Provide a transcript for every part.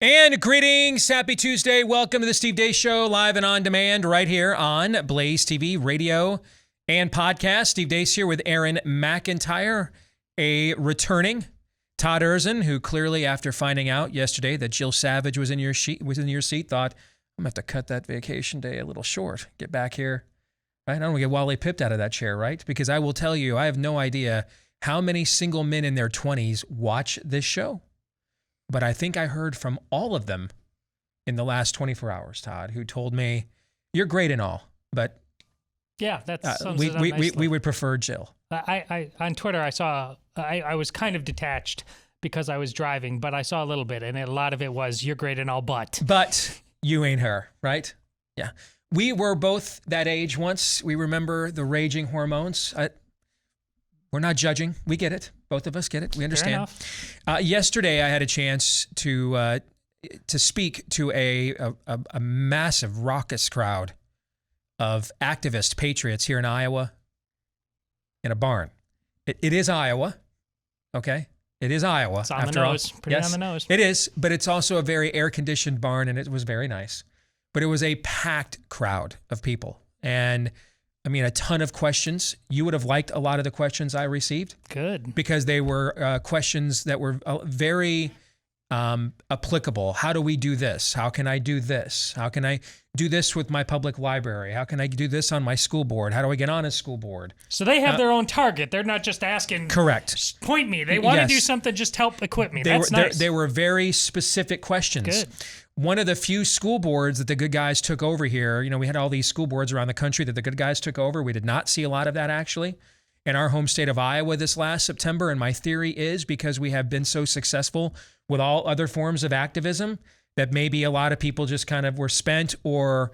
And greetings, happy Tuesday. Welcome to the Steve Deace Show, live and on demand right here on BlazeTV, radio and podcast. Steve Deace here with Aaron McIntyre, a returning Todd Erzin, who clearly, after finding out yesterday that Jill Savage was in your seat, thought, I'm going to have to cut that vacation day a little short, get back here. Right? I don't want to get Wally pipped out of that chair, right? Because I will tell you, I have no idea how many single men in their 20s watch this show. But I think I heard from all of them in the last 24 hours, Todd, who told me, you're great and all, but yeah, that's we would prefer Jill. I on Twitter, I saw, I was kind of detached because I was driving, but I saw a little bit, and a lot of it was, you're great and all, but you ain't her, right? Yeah. We were both that age once. We remember the raging hormones. We're not judging. We get it. Both of us get it. We understand. Yesterday, I had a chance to speak to a massive, raucous crowd of activist patriots here in Iowa in a barn. It is Iowa, okay? It is Iowa. It's on the nose. Pretty on the nose. It is, but it's also a very air-conditioned barn, and it was very nice. But it was a packed crowd of people. And I mean, a ton of questions. You would have liked a lot of the questions I received. Good. Because they were questions that were very applicable. How do we do this? How can I do this? How can I do this with my public library? How can I do this on my school board? How do I get on a school board? So they have their own target. They're not just asking. Correct. Point me. They want to do something, just help equip me. That's nice. They were very specific questions. Good. One of the few school boards that the good guys took over here, you know, we had all these school boards around the country that the good guys took over. We did not see a lot of that actually in our home state of Iowa this last September. And my theory is because we have been so successful with all other forms of activism that maybe a lot of people just kind of were spent or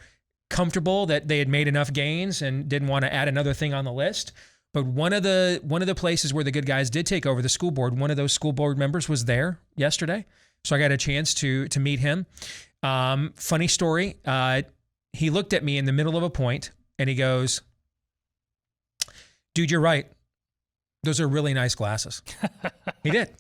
comfortable that they had made enough gains and didn't want to add another thing on the list. But one of the places where the good guys did take over the school board, one of those school board members was there yesterday. So I got a chance to meet him. Funny story. He looked at me in the middle of a point and he goes, dude, you're right. Those are really nice glasses. He did.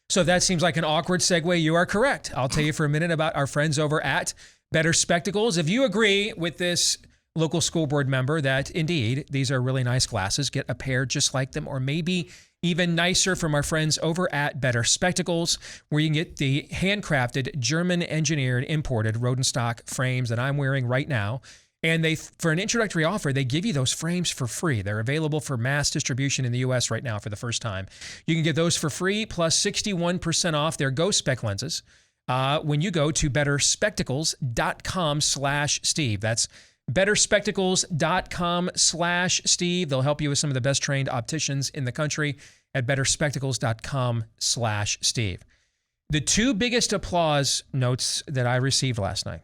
So that seems like an awkward segue. You are correct. I'll tell you for a minute about our friends over at Better Spectacles. If you agree with this local school board member that indeed these are really nice glasses, get a pair just like them, or maybe even nicer from our friends over at Better Spectacles, where you can get the handcrafted, German-engineered, imported Rodenstock frames that I'm wearing right now. And they, for an introductory offer, they give you those frames for free. They're available for mass distribution in the U.S. right now for the first time. You can get those for free, plus 61% off their Go Spec lenses when you go to betterspectacles.com/Steve. That's betterspectacles.com/Steve. They'll help you with some of the best trained opticians in the country at betterspectacles.com/Steve. The two biggest applause notes that I received last night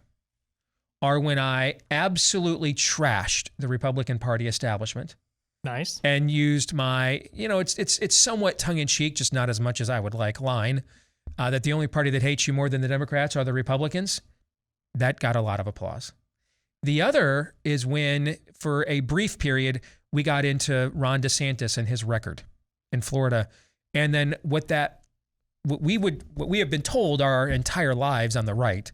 are when I absolutely trashed the Republican Party establishment. Nice. And used my, it's somewhat tongue-in-cheek, just not as much as I would like, line, that the only party that hates you more than the Democrats are the Republicans. That got a lot of applause. The other is when, for a brief period, we got into Ron DeSantis and his record in Florida. And then what we have been told our entire lives on the right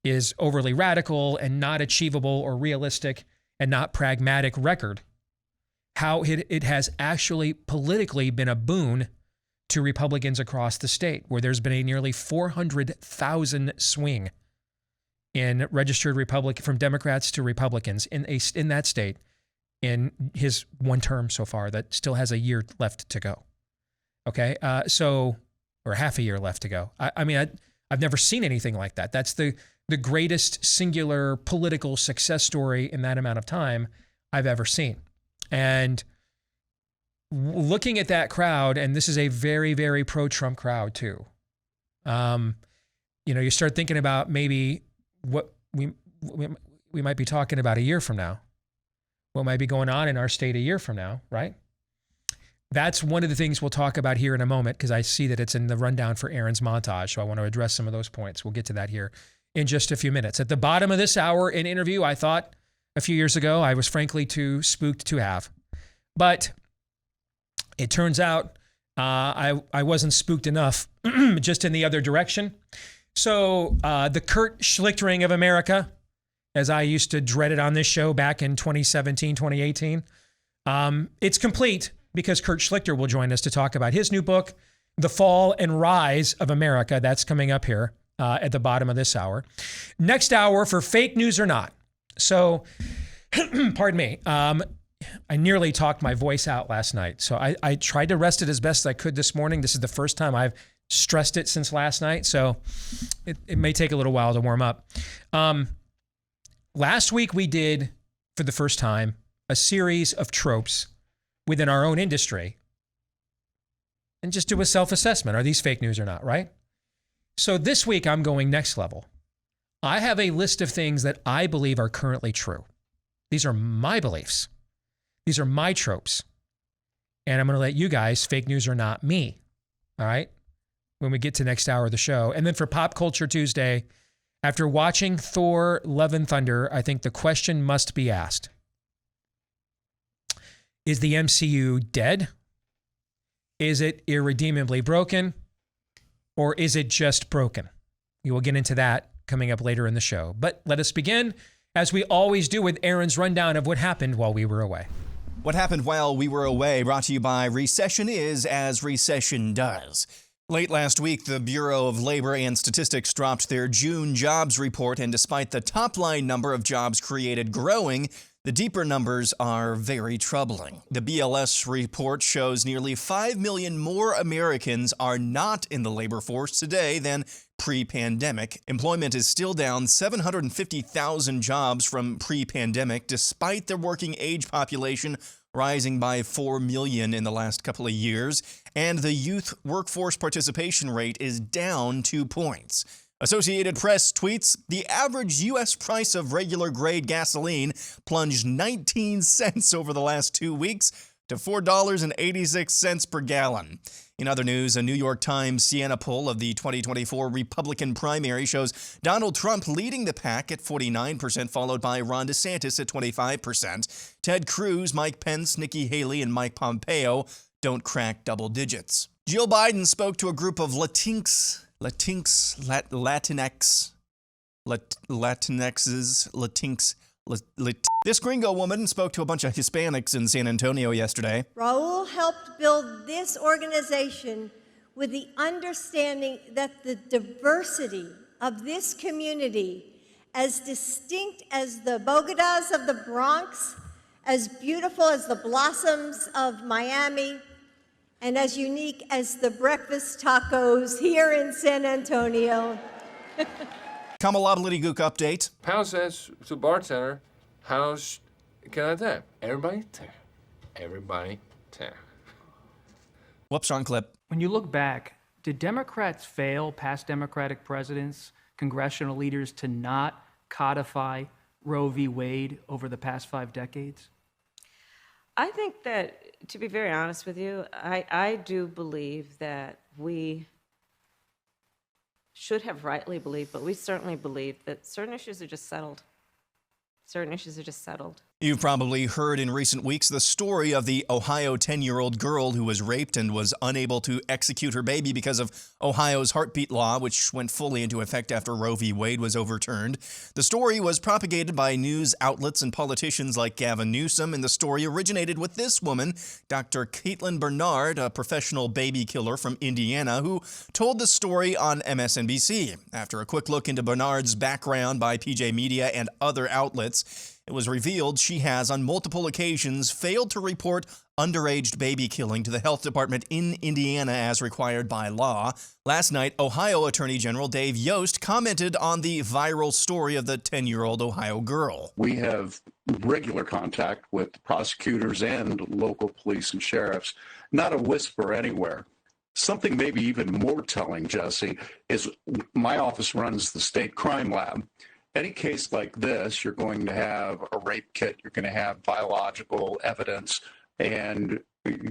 is overly radical and not achievable or realistic and not pragmatic record. How it has actually politically been a boon to Republicans across the state, where there's been a nearly 400,000 swing in registered Republican from Democrats to Republicans in that state in his one term so far that still has a year left to go. Okay, or half a year left to go. I've never seen anything like that. That's the greatest singular political success story in that amount of time I've ever seen. And looking at that crowd, and this is a very, very pro-Trump crowd too. You start thinking about maybe what we might be talking about a year from now, what might be going on in our state a year from now, right? That's one of the things we'll talk about here in a moment, because I see that it's in the rundown for Aaron's montage, so I want to address some of those points. We'll get to that here in just a few minutes. At the bottom of this hour in interview, I thought a few years ago I was frankly too spooked to have. But it turns out I wasn't spooked enough, just in the other direction. So the Kurt Schlichtering of America, as I used to dread it on this show back in 2017, 2018, it's complete because Kurt Schlichter will join us to talk about his new book, The Fall and Rise of America. That's coming up here at the bottom of this hour. Next hour for Fake News or Not. So, pardon me, I nearly talked my voice out last night. So I tried to rest it as best as I could this morning. This is the first time I've stressed it since last night. So it may take a little while to warm up. Last week we did, for the first time, a series of tropes within our own industry and just do a self-assessment. Are these fake news or not, right? So this week I'm going next level. I have a list of things that I believe are currently true. These are my beliefs. These are my tropes. And I'm going to let you guys, fake news or not, me, all right, when we get to next hour of the show. And then for Pop Culture Tuesday, after watching Thor: Love and Thunder, I think the question must be asked. Is the MCU dead? Is it irredeemably broken? Or is it just broken? We will get into that coming up later in the show. But let us begin, as we always do, with Aaron's rundown of what happened while we were away. What happened while we were away, brought to you by Recession Is As Recession Does. Late last week, the Bureau of Labor and Statistics dropped their June jobs report, and despite the top-line number of jobs created growing, the deeper numbers are very troubling. The BLS report shows nearly 5 million more Americans are not in the labor force today than pre-pandemic. Employment is still down 750,000 jobs from pre-pandemic, despite the working age population rising by 4 million in the last couple of years, and the youth workforce participation rate is down 2 points. Associated Press tweets, the average U.S. price of regular grade gasoline plunged 19 cents over the last 2 weeks to $4.86 per gallon. In other news, a New York Times Siena poll of the 2024 Republican primary shows Donald Trump leading the pack at 49%, followed by Ron DeSantis at 25%. Ted Cruz, Mike Pence, Nikki Haley, and Mike Pompeo don't crack double digits. Jill Biden spoke to a group of Latinxes. This gringo woman spoke to a bunch of Hispanics in San Antonio yesterday. Raul helped build this organization with the understanding that the diversity of this community, as distinct as the Bogotas of the Bronx, as beautiful as the blossoms of Miami, and as unique as the breakfast tacos here in San Antonio. Kamala Gook update. Pound says to bartender, how can I tell? Everybody tell. Everybody tell. Whoops, wrong clip. When you look back, did Democrats fail, past Democratic presidents, congressional leaders, to not codify Roe v. Wade over the past 5 decades? I think that, to be very honest with you, I do believe that we should have rightly believed, but we certainly believe that certain issues are just settled. Certain issues are just settled. You've probably heard in recent weeks the story of the Ohio 10-year-old girl who was raped and was unable to execute her baby because of Ohio's heartbeat law, which went fully into effect after Roe v. Wade was overturned. The story was propagated by news outlets and politicians like Gavin Newsom, and the story originated with this woman, Dr. Caitlin Bernard, a professional baby killer from Indiana, who told the story on MSNBC. After a quick look into Bernard's background by PJ Media and other outlets, it was revealed she has, on multiple occasions, failed to report underage baby killing to the health department in Indiana as required by law. Last night, Ohio Attorney General Dave Yost commented on the viral story of the 10-year-old Ohio girl. We have regular contact with prosecutors and local police and sheriffs. Not a whisper anywhere. Something maybe even more telling, Jesse, is my office runs the state crime lab. Any case like this, you're going to have a rape kit, you're going to have biological evidence, and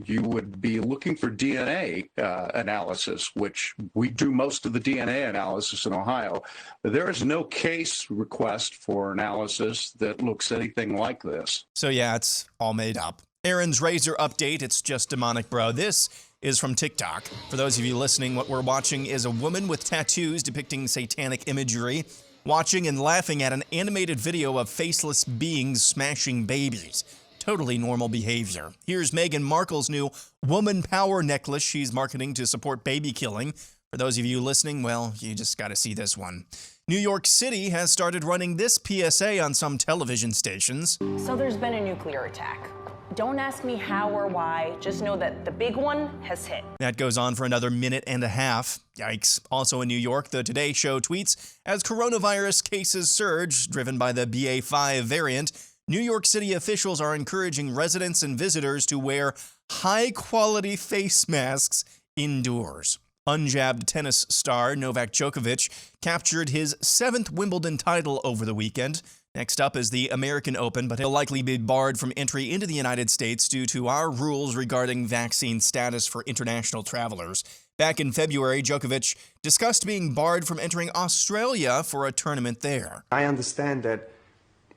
you would be looking for DNA analysis, which we do most of the DNA analysis in Ohio. There is no case request for analysis that looks anything like this. So yeah, it's all made up. Aaron's Razor update, it's just demonic, bro. This is from TikTok. For those of you listening, what we're watching is a woman with tattoos depicting satanic imagery, watching and laughing at an animated video of faceless beings smashing babies. Totally normal behavior. Here's Meghan Markle's new woman power necklace she's marketing to support baby killing. For those of you listening, well, you just got to see this one. New York City has started running this PSA on some television stations. So there's been a nuclear attack. Don't ask me how or why, just know that the big one has hit. That goes on for another minute and a half. Yikes. Also in New York, the Today Show tweets, as coronavirus cases surge, driven by the BA.5 variant, New York City officials are encouraging residents and visitors to wear high-quality face masks indoors. Unjabbed tennis star Novak Djokovic captured his 7th Wimbledon title over the weekend. Next up is the American Open, but he'll likely be barred from entry into the United States due to our rules regarding vaccine status for international travelers. Back in February, Djokovic discussed being barred from entering Australia for a tournament there. I understand that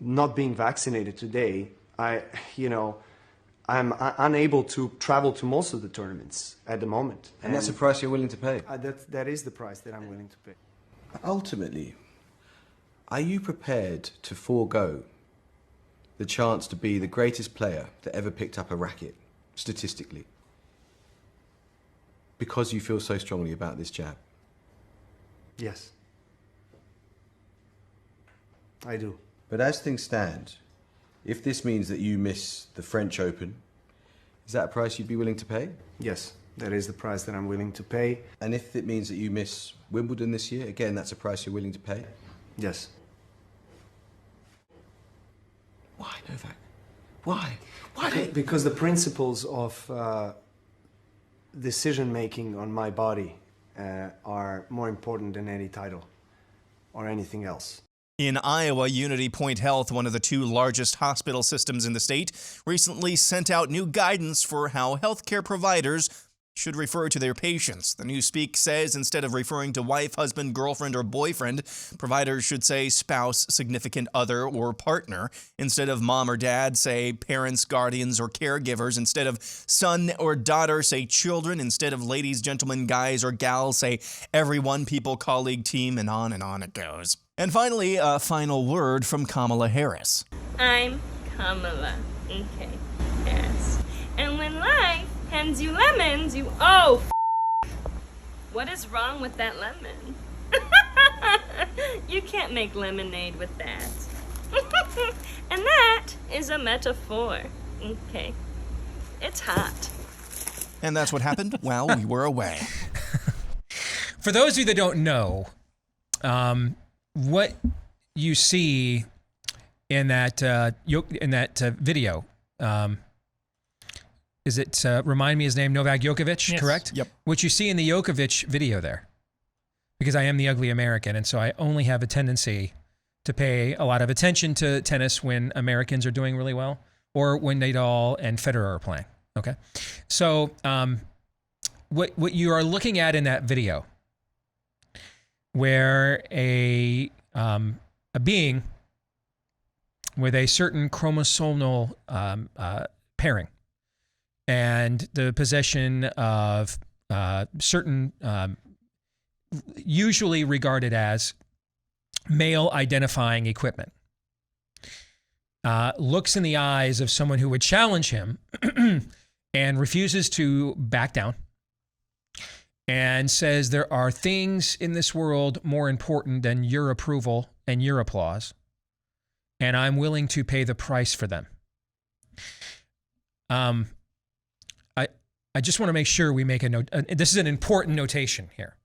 not being vaccinated today, I'm unable to travel to most of the tournaments at the moment. And that's a price you're willing to pay? That is the price that I'm willing to pay. Ultimately, are you prepared to forego the chance to be the greatest player that ever picked up a racket, statistically, because you feel so strongly about this jab? Yes. I do. But as things stand, if this means that you miss the French Open, is that a price you'd be willing to pay? Yes, that is the price that I'm willing to pay. And if it means that you miss Wimbledon this year, again, that's a price you're willing to pay? Yes. Why, Novak? Why? Why? Because the principles of decision-making on my body are more important than any title or anything else. In Iowa, Unity Point Health, one of the 2 largest hospital systems in the state, recently sent out new guidance for how healthcare providers should refer to their patients. The new speak says instead of referring to wife, husband, girlfriend, or boyfriend, providers should say spouse, significant other, or partner. Instead of mom or dad, say parents, guardians, or caregivers. Instead of son or daughter, say children. Instead of ladies, gentlemen, guys, or gals, say everyone, people, colleague, team, and on it goes. And finally, a final word from Kamala Harris. I'm Kamala, okay, Harris. And when life hands you lemons, you, what is wrong with that lemon? You can't make lemonade with that. And that is a metaphor, okay? It's hot. And that's what happened while we were away. For those of you that don't know, what you see in that video, is it, remind me his name, Novak Djokovic, yes. Correct? Yep. What you see in the Djokovic video there, because I am the ugly American, and so I only have a tendency to pay a lot of attention to tennis when Americans are doing really well, or when Nadal and Federer are playing, okay? So what you are looking at in that video, where a being with a certain chromosomal pairing and the possession of certain usually regarded as male identifying equipment looks in the eyes of someone who would challenge him and refuses to back down, and says there are things in this world more important than your approval and your applause, and I'm willing to pay the price for them. I just want to make sure we make a note. This is an important notation here.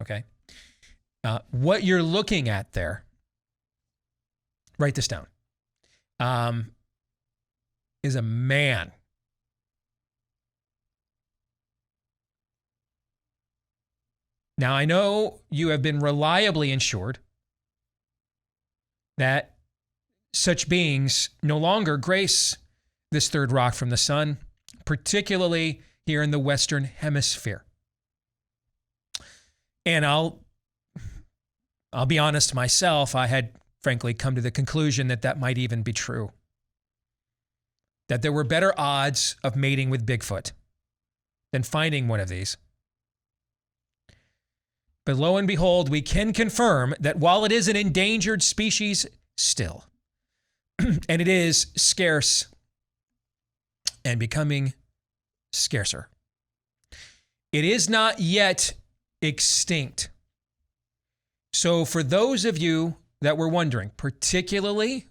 Okay? What you're looking at there, write this down, is a man Now, I know you have been reliably assured that such beings no longer grace this third rock from the sun, particularly here in the Western Hemisphere. And I'll be honest myself, I had frankly come to the conclusion that that might even be true. That there were better odds of mating with Bigfoot than finding one of these. But lo and behold, we can confirm that while it is an endangered species still, and it is scarce and becoming scarcer, it is not yet extinct. So for those of you that were wondering, particularly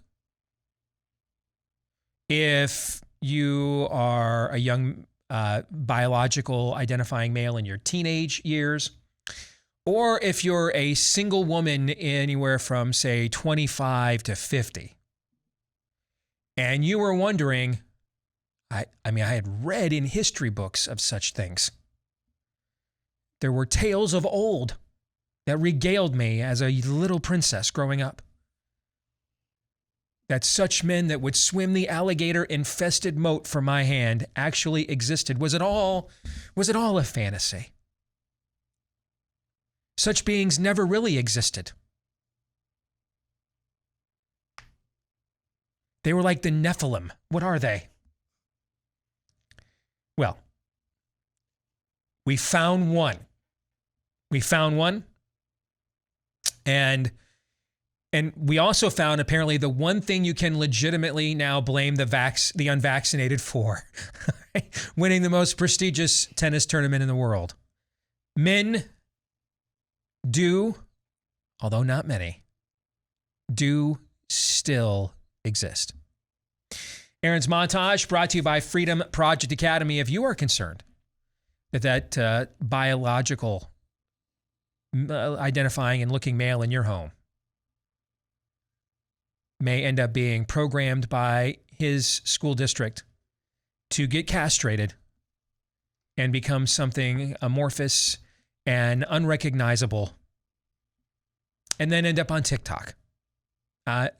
if you are a young biological identifying male in your teenage years, or if you're a single woman anywhere from, say, 25 to 50, and you were wondering, I had read in history books of such things. There were tales of old that regaled me as a little princess growing up, that such men that would swim the alligator-infested moat for my hand actually existed. Was it all a fantasy? Such beings never really existed. They were like the Nephilim. What are they? Well, we found one. And we also found apparently the one thing you can legitimately now blame the unvaccinated for, winning the most prestigious tennis tournament in the world. Men do, although not many, do still exist. Aaron's montage brought to you by Freedom Project Academy. If you are concerned that biological identifying and looking male in your home may end up being programmed by his school district to get castrated and become something amorphous and unrecognizable, and then end up on TikTok.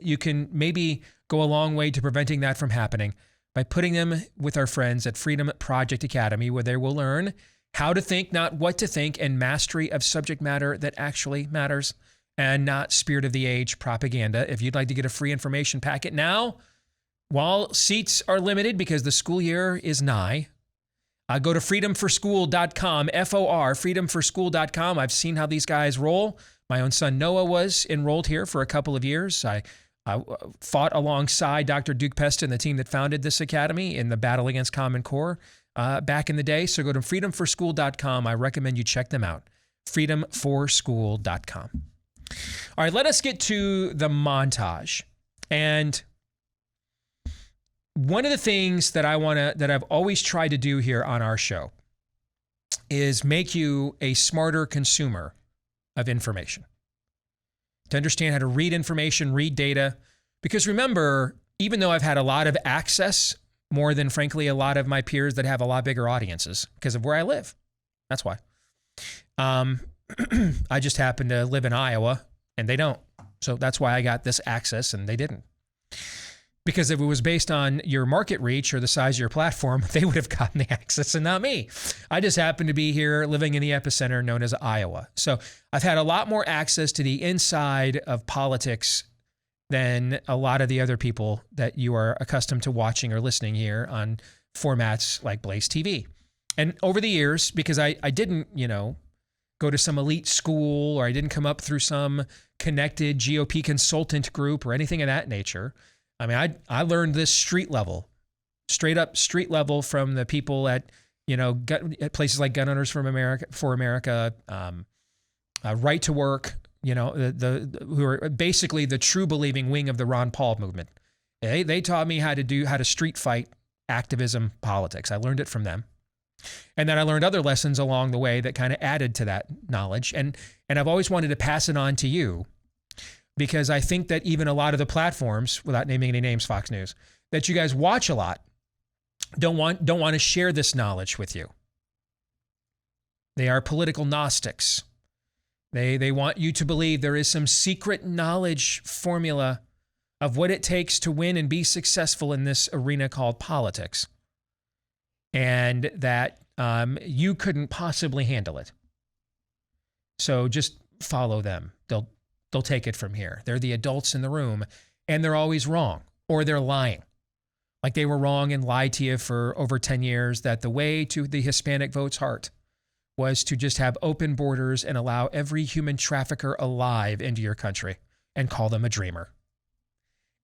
You can maybe go a long way to preventing that from happening by putting them with our friends at Freedom Project Academy, where they will learn how to think, not what to think, and mastery of subject matter that actually matters, and not spirit of the age propaganda. If you'd like to get a free information packet now, while seats are limited because the school year is nigh, go to freedomforschool.com, F-O-R, freedomforschool.com. I've seen how these guys roll. My own son Noah was enrolled here for a couple of years. I fought alongside Dr. Duke Peston, the team that founded this academy, in the battle against Common Core back in the day. So go to freedomforschool.com. I recommend you check them out. freedomforschool.com. All right, let us get to the montage. And one of the things that I've always tried to do here on our show is make you a smarter consumer of information, to understand how to read information, read data. Because remember, even though I've had a lot of access, more than frankly a lot of my peers that have a lot bigger audiences because of where I live, that's why. I just happen to live in Iowa and they don't. So that's why I got this access and they didn't. Because if it was based on your market reach or the size of your platform, they would have gotten the access and not me. I just happen to be here living in the epicenter known as Iowa. So I've had a lot more access to the inside of politics than a lot of the other people that you are accustomed to watching or listening here on formats like BlazeTV. And over the years, because I didn't, go to some elite school, or I didn't come up through some connected GOP consultant group or anything of that nature. I mean, I learned this street level, straight up street level from the people at places like Gun Owners for America, Right to Work, who are basically the true believing wing of the Ron Paul movement. They taught me how to street fight activism politics. I learned it from them. And then I learned other lessons along the way that kind of added to that knowledge. And I've always wanted to pass it on to you, because I think that even a lot of the platforms, without naming any names, Fox News, that you guys watch a lot, don't want to share this knowledge with you. They are political Gnostics. They want you to believe there is some secret knowledge formula of what it takes to win and be successful in this arena called politics, and that you couldn't possibly handle it. So just follow them. They'll take it from here. They're the adults in the room, and they're always wrong, or they're lying, like they were wrong and lied to you for over 10 years, that the way to the Hispanic vote's heart was to just have open borders and allow every human trafficker alive into your country and call them a dreamer.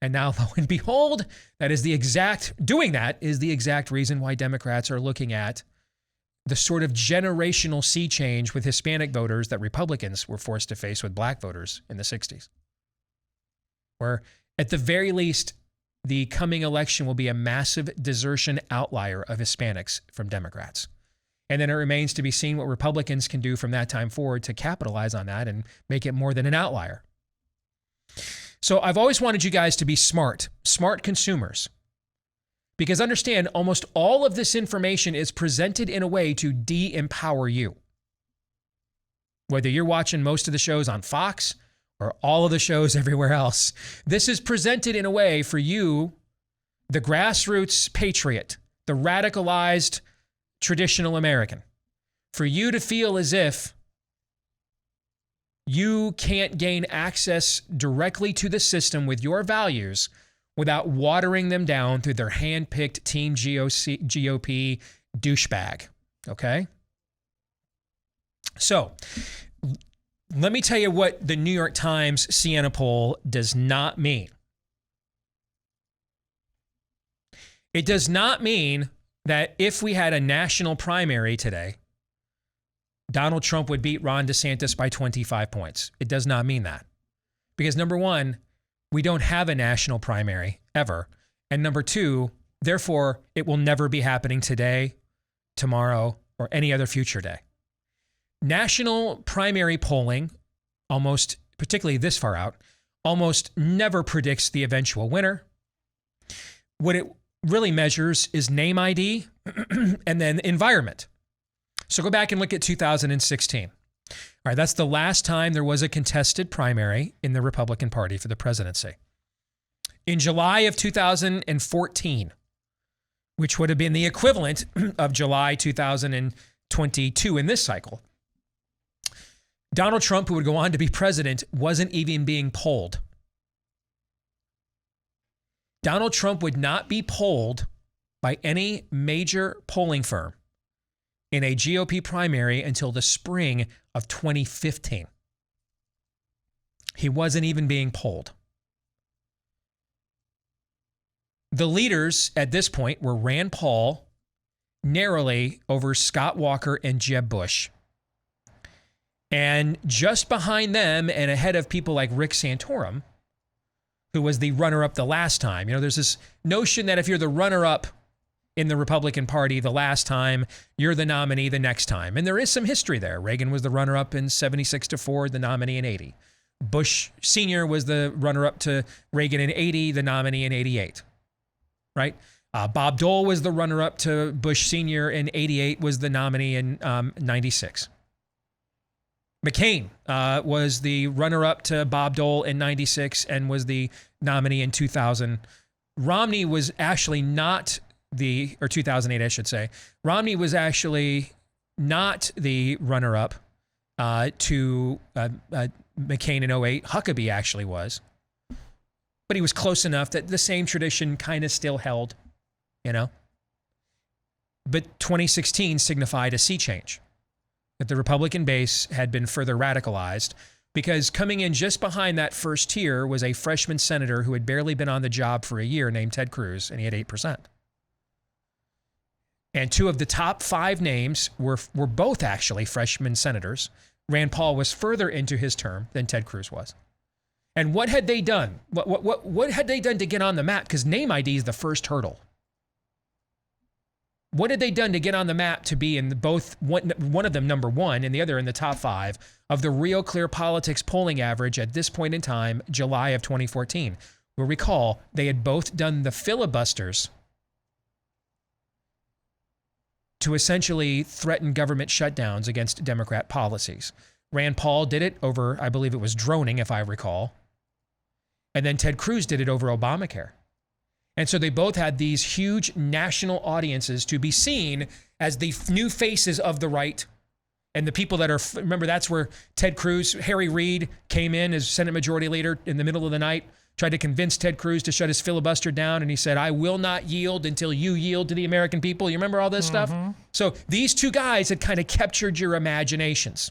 And now, lo and behold, doing that is the exact reason why Democrats are looking at the sort of generational sea change with Hispanic voters that Republicans were forced to face with black voters in the 60s. Where, at the very least, the coming election will be a massive desertion outlier of Hispanics from Democrats. And then it remains to be seen what Republicans can do from that time forward to capitalize on that and make it more than an outlier. So I've always wanted you guys to be smart consumers. Because understand, almost all of this information is presented in a way to de-empower you. Whether you're watching most of the shows on Fox or all of the shows everywhere else, this is presented in a way for you, the grassroots patriot, the radicalized traditional American, for you to feel as if you can't gain access directly to the system with your values without watering them down through their hand-picked Team GOP douchebag, okay? So, let me tell you what the New York Times Siena poll does not mean. It does not mean that if we had a national primary today, Donald Trump would beat Ron DeSantis by 25 points. It does not mean that. Because number one, we don't have a national primary ever. And number two, therefore, it will never be happening today, tomorrow, or any other future day. National primary polling, almost, particularly this far out, almost never predicts the eventual winner. What it really measures is name ID and then environment. So go back and look at 2016. All right, that's the last time there was a contested primary in the Republican Party for the presidency. In July of 2014, which would have been the equivalent of July 2022 in this cycle, Donald Trump, who would go on to be president, wasn't even being polled. Donald Trump would not be polled by any major polling firm in a GOP primary until the spring of 2015. He wasn't even being polled. The leaders at this point were Rand Paul, narrowly over Scott Walker and Jeb Bush. And just behind them and ahead of people like Rick Santorum, who was the runner-up the last time. You know, there's this notion that if you're the runner-up in the Republican Party the last time, you're the nominee the next time. And there is some history there. Reagan was the runner-up in 76 to Ford, the nominee in 80. Bush Sr. was the runner-up to Reagan in 80, the nominee in 88. Right? Bob Dole was the runner-up to Bush Sr. in 88, was the nominee in 96. McCain was the runner-up to Bob Dole in 96 and was the nominee in 2000. Romney was actually not or 2008, I should say. Romney was actually not the runner-up to McCain in 08. Huckabee actually was. But he was close enough that the same tradition kind of still held, you know. But 2016 signified a sea change, that the Republican base had been further radicalized, because coming in just behind that first tier was a freshman senator who had barely been on the job for a year named Ted Cruz, and he had 8%. And two of the top 5 names were both actually freshman senators. Rand Paul was further into his term than Ted Cruz was. And what had they done? What had they done to get on the map? Because name ID is the first hurdle. What had they done to get on the map to be in both, one of them number 1 and the other in the top 5 of the Real Clear Politics polling average at this point in time, July of 2014? We'll recall they had both done the filibusters to essentially threaten government shutdowns against Democrat policies. Rand Paul did it over, I believe it was droning, if I recall. And then Ted Cruz did it over Obamacare. And so they both had these huge national audiences to be seen as the new faces of the right. And the people that are, remember, that's where Ted Cruz, Harry Reid came in as Senate Majority Leader in the middle of the night, tried to convince Ted Cruz to shut his filibuster down, and he said, I will not yield until you yield to the American people. You remember all this stuff? So these two guys had kind of captured your imaginations.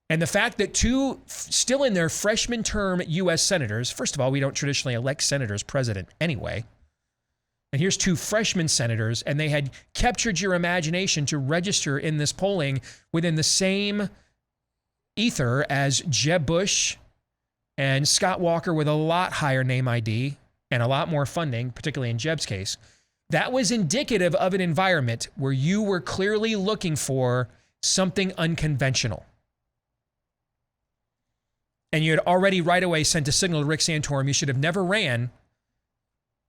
And the fact that two still in their freshman term U.S. senators, first of all, we don't traditionally elect senators president anyway. And here's two freshman senators, and they had captured your imagination to register in this polling within the same ether as Jeb Bush and Scott Walker with a lot higher name ID and a lot more funding, particularly in Jeb's case. That was indicative of an environment where you were clearly looking for something unconventional. And you had already right away sent a signal to Rick Santorum, you should have never ran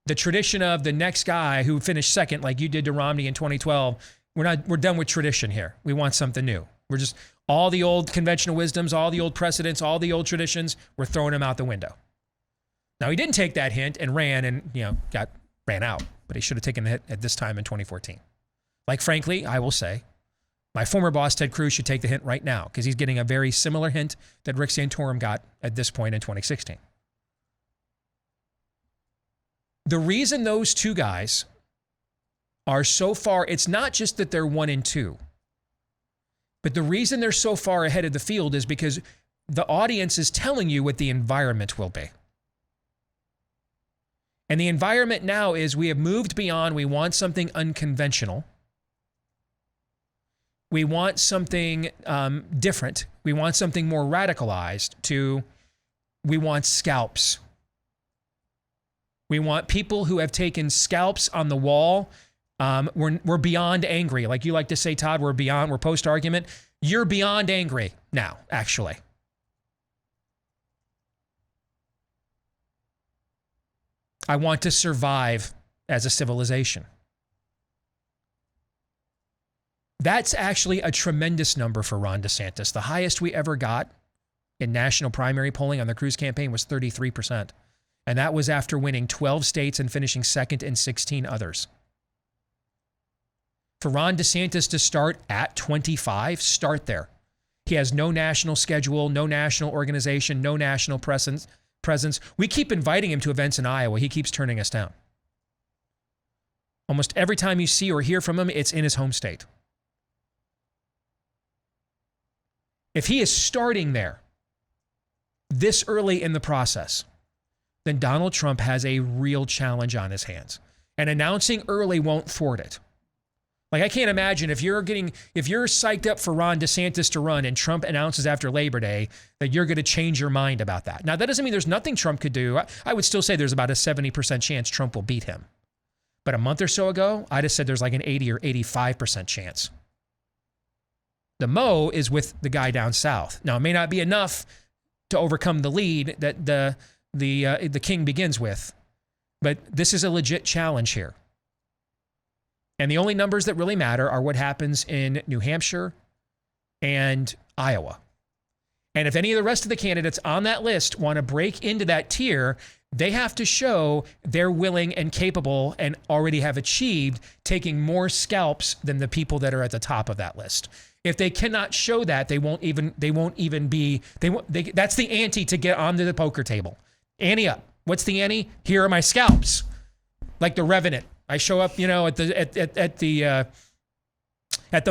the tradition of the next guy who finished second like you did to Romney in 2012. We're done with tradition here. We want something new. We're just, all the old conventional wisdoms, all the old precedents, all the old traditions, we're throwing them out the window. Now, he didn't take that hint and ran and, ran out, but he should have taken the hit at this time in 2014. Like, frankly, I will say, my former boss, Ted Cruz, should take the hint right now because he's getting a very similar hint that Rick Santorum got at this point in 2016. The reason those two guys are so far, it's not just that they're 1 and 2, but the reason they're so far ahead of the field is because the audience is telling you what the environment will be. And the environment now is we have moved beyond, we want something unconventional. We want something different. We want something more radicalized to, we want scalps. We want people who have taken scalps on the wall. We're beyond angry. Like you like to say, Todd, we're post-argument. You're beyond angry now, actually. I want to survive as a civilization. That's actually a tremendous number for Ron DeSantis. The highest we ever got in national primary polling on the Cruz campaign was 33%. And that was after winning 12 states and finishing second in 16 others. For Ron DeSantis to start at 25, start there. He has no national schedule, no national organization, no national presence. We keep inviting him to events in Iowa. He keeps turning us down. Almost every time you see or hear from him, it's in his home state. If he is starting there this early in the process, then Donald Trump has a real challenge on his hands. And announcing early won't thwart it. Like, I can't imagine if you're psyched up for Ron DeSantis to run and Trump announces after Labor Day that you're going to change your mind about that. Now, that doesn't mean there's nothing Trump could do. I would still say there's about a 70% chance Trump will beat him. But a month or so ago, I'd have said there's like an 80 or 85% chance. The mo is with the guy down south. Now, it may not be enough to overcome the lead that the king begins with, but this is a legit challenge here. And the only numbers that really matter are what happens in New Hampshire and Iowa. And if any of the rest of the candidates on that list want to break into that tier, they have to show they're willing and capable and already have achieved taking more scalps than the people that are at the top of that list. If they cannot show that, that's the ante to get onto the poker table. Ante up. What's the ante? Here are my scalps. Like the Revenant. I show up, at the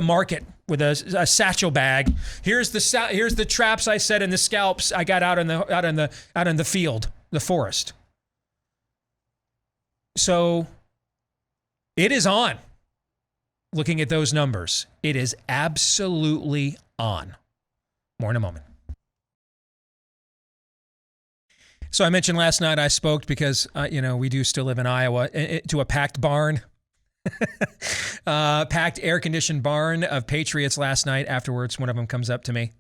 market with a satchel bag. Here's the traps I set and the scalps I got out in the field, the forest. So it is on. Looking at those numbers, it is absolutely on. More in a moment. So I mentioned last night I spoke because, we do still live in Iowa, to a packed barn, packed air-conditioned barn of patriots last night. Afterwards, one of them comes up to me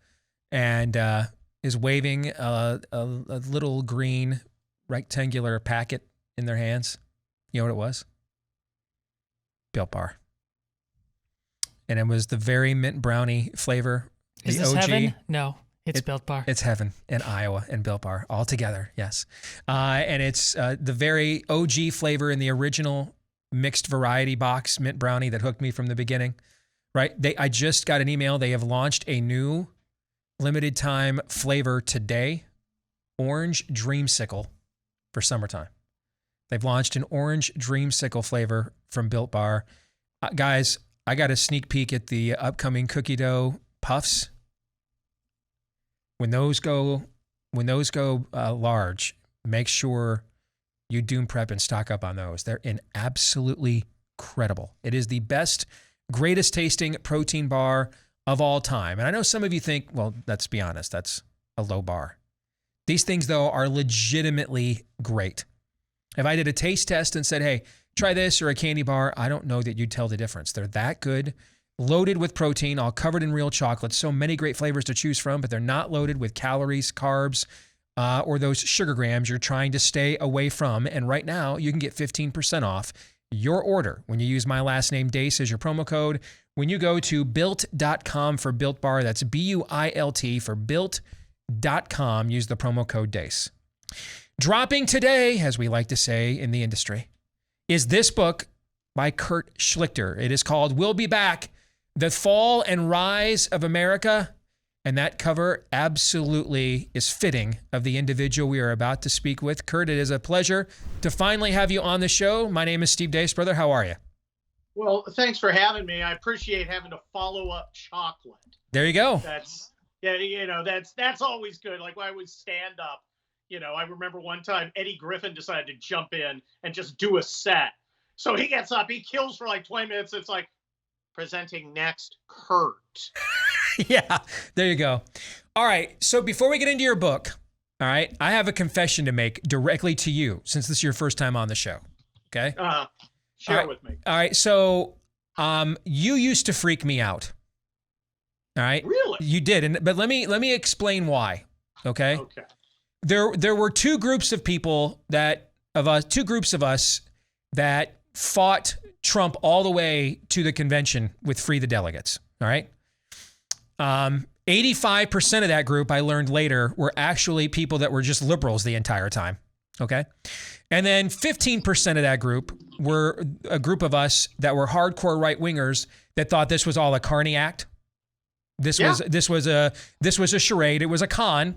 and is waving a little green rectangular packet in their hands. You know what it was? Built Bar. And it was the very mint brownie flavor. Is this OG. Heaven? No. It's Built Bar. It's heaven in Iowa and Built Bar all together, yes. And it's the very OG flavor in the original mixed variety box mint brownie that hooked me from the beginning, right? I just got an email. They have launched a new limited time flavor today, orange dreamsicle for summertime. They've launched an orange dreamsicle flavor from Built Bar. Guys, I got a sneak peek at the upcoming cookie dough puffs. When those go large, make sure you doom prep and stock up on those. They're absolutely incredible. It is the best, greatest tasting protein bar of all time. And I know some of you think, well, let's be honest, that's a low bar. These things, though, are legitimately great. If I did a taste test and said, hey, try this or a candy bar, I don't know that you'd tell the difference. They're that good, loaded with protein, all covered in real chocolate. So many great flavors to choose from, but they're not loaded with calories, carbs, or those sugar grams you're trying to stay away from. And right now, you can get 15% off your order when you use my last name, Deace, as your promo code. When you go to built.com for Built Bar, that's BUILT for built.com, use the promo code Deace. Dropping today, as we like to say in the industry, is this book by Kurt Schlichter. It is called We'll Be Back, The Fall and Rise of America. And that cover absolutely is fitting of the individual we are about to speak with. Kurt, it is a pleasure to finally have you on the show. My name is Steve Deace, brother. How are you? Well, thanks for having me. I appreciate having to follow up chocolate. There you go. That's always good. Like when I would stand up, I remember one time Eddie Griffin decided to jump in and just do a set. So he gets up, he kills for like 20 minutes. It's like, presenting next, Kurt. Yeah, there you go. All right. So before we get into your book, all right, I have a confession to make directly to you since this is your first time on the show. Okay. Share it with me. All right. So, you used to freak me out. All right. Really? You did. But let me explain why. Okay. Okay. There were two groups of us that fought Trump all the way to the convention with Free the Delegates. All right. 85% of that group, I learned later, were actually people that were just liberals the entire time. Okay. And then 15% of that group were a group of us that were hardcore right wingers that thought this was all a Carney act. This was a charade. It was a con.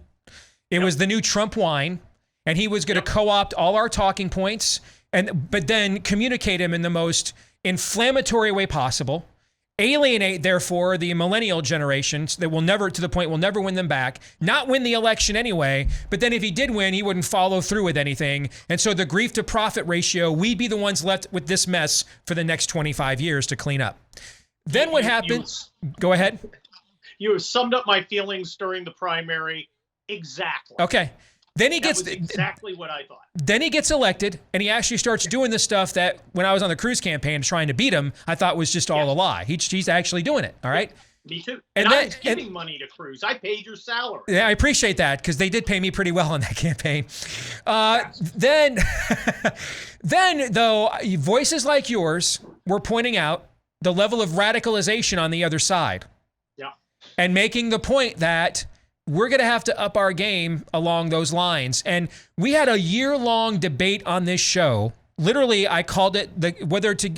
It was the new Trump wine, and he was going to co-opt all our talking points, but then communicate them in the most inflammatory way possible. Alienate, therefore, the millennial generations that will never win them back, not win the election anyway, but then if he did win, he wouldn't follow through with anything. And so the grief to profit ratio, we'd be the ones left with this mess for the next 25 years to clean up. Then what happens? Go ahead. You have summed up my feelings during the primary exactly. Okay. Then he gets exactly what I thought. Then he gets elected, and he actually starts doing the stuff that when I was on the Cruz campaign trying to beat him, I thought was just all a lie. He's actually doing it. All right. Me too. And I was giving money to Cruz. I paid your salary. Yeah, I appreciate that because they did pay me pretty well on that campaign. Then though, voices like yours were pointing out the level of radicalization on the other side. Yeah. And making the point that we're going to have to up our game along those lines. And we had a year-long debate on this show. Literally, I called it whether to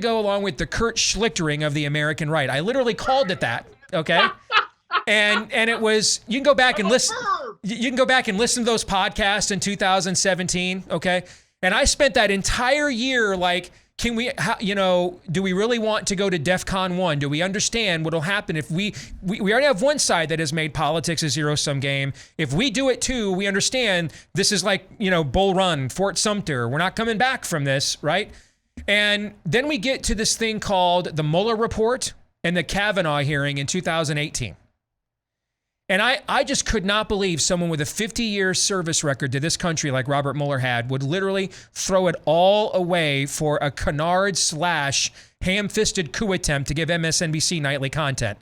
go along with the Kurt Schlichtering of the American right. I literally called it that. Okay. And it was, you can go back and listen. You can go back and listen to those podcasts in 2017. Okay. And I spent that entire year like, can we, do we really want to go to DEFCON 1? Do we understand what will happen if we already have one side that has made politics a zero-sum game. If we do it too, we understand this is like, Bull Run, Fort Sumter. We're not coming back from this, right? And then we get to this thing called the Mueller report and the Kavanaugh hearing in 2018. And I just could not believe someone with a 50-year service record to this country like Robert Mueller had would literally throw it all away for a canard / ham-fisted coup attempt to give MSNBC nightly content.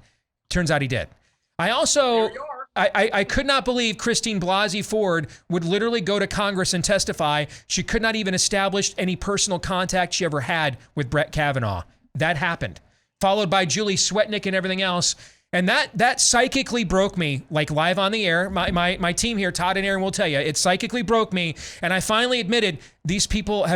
Turns out he did. I also, I could not believe Christine Blasey Ford would literally go to Congress and testify she could not even establish any personal contact she ever had with Brett Kavanaugh. That happened. Followed by Julie Swetnick and everything else. And that psychically broke me, like live on the air. My team here, Todd and Aaron, will tell you, it psychically broke me. And I finally admitted these people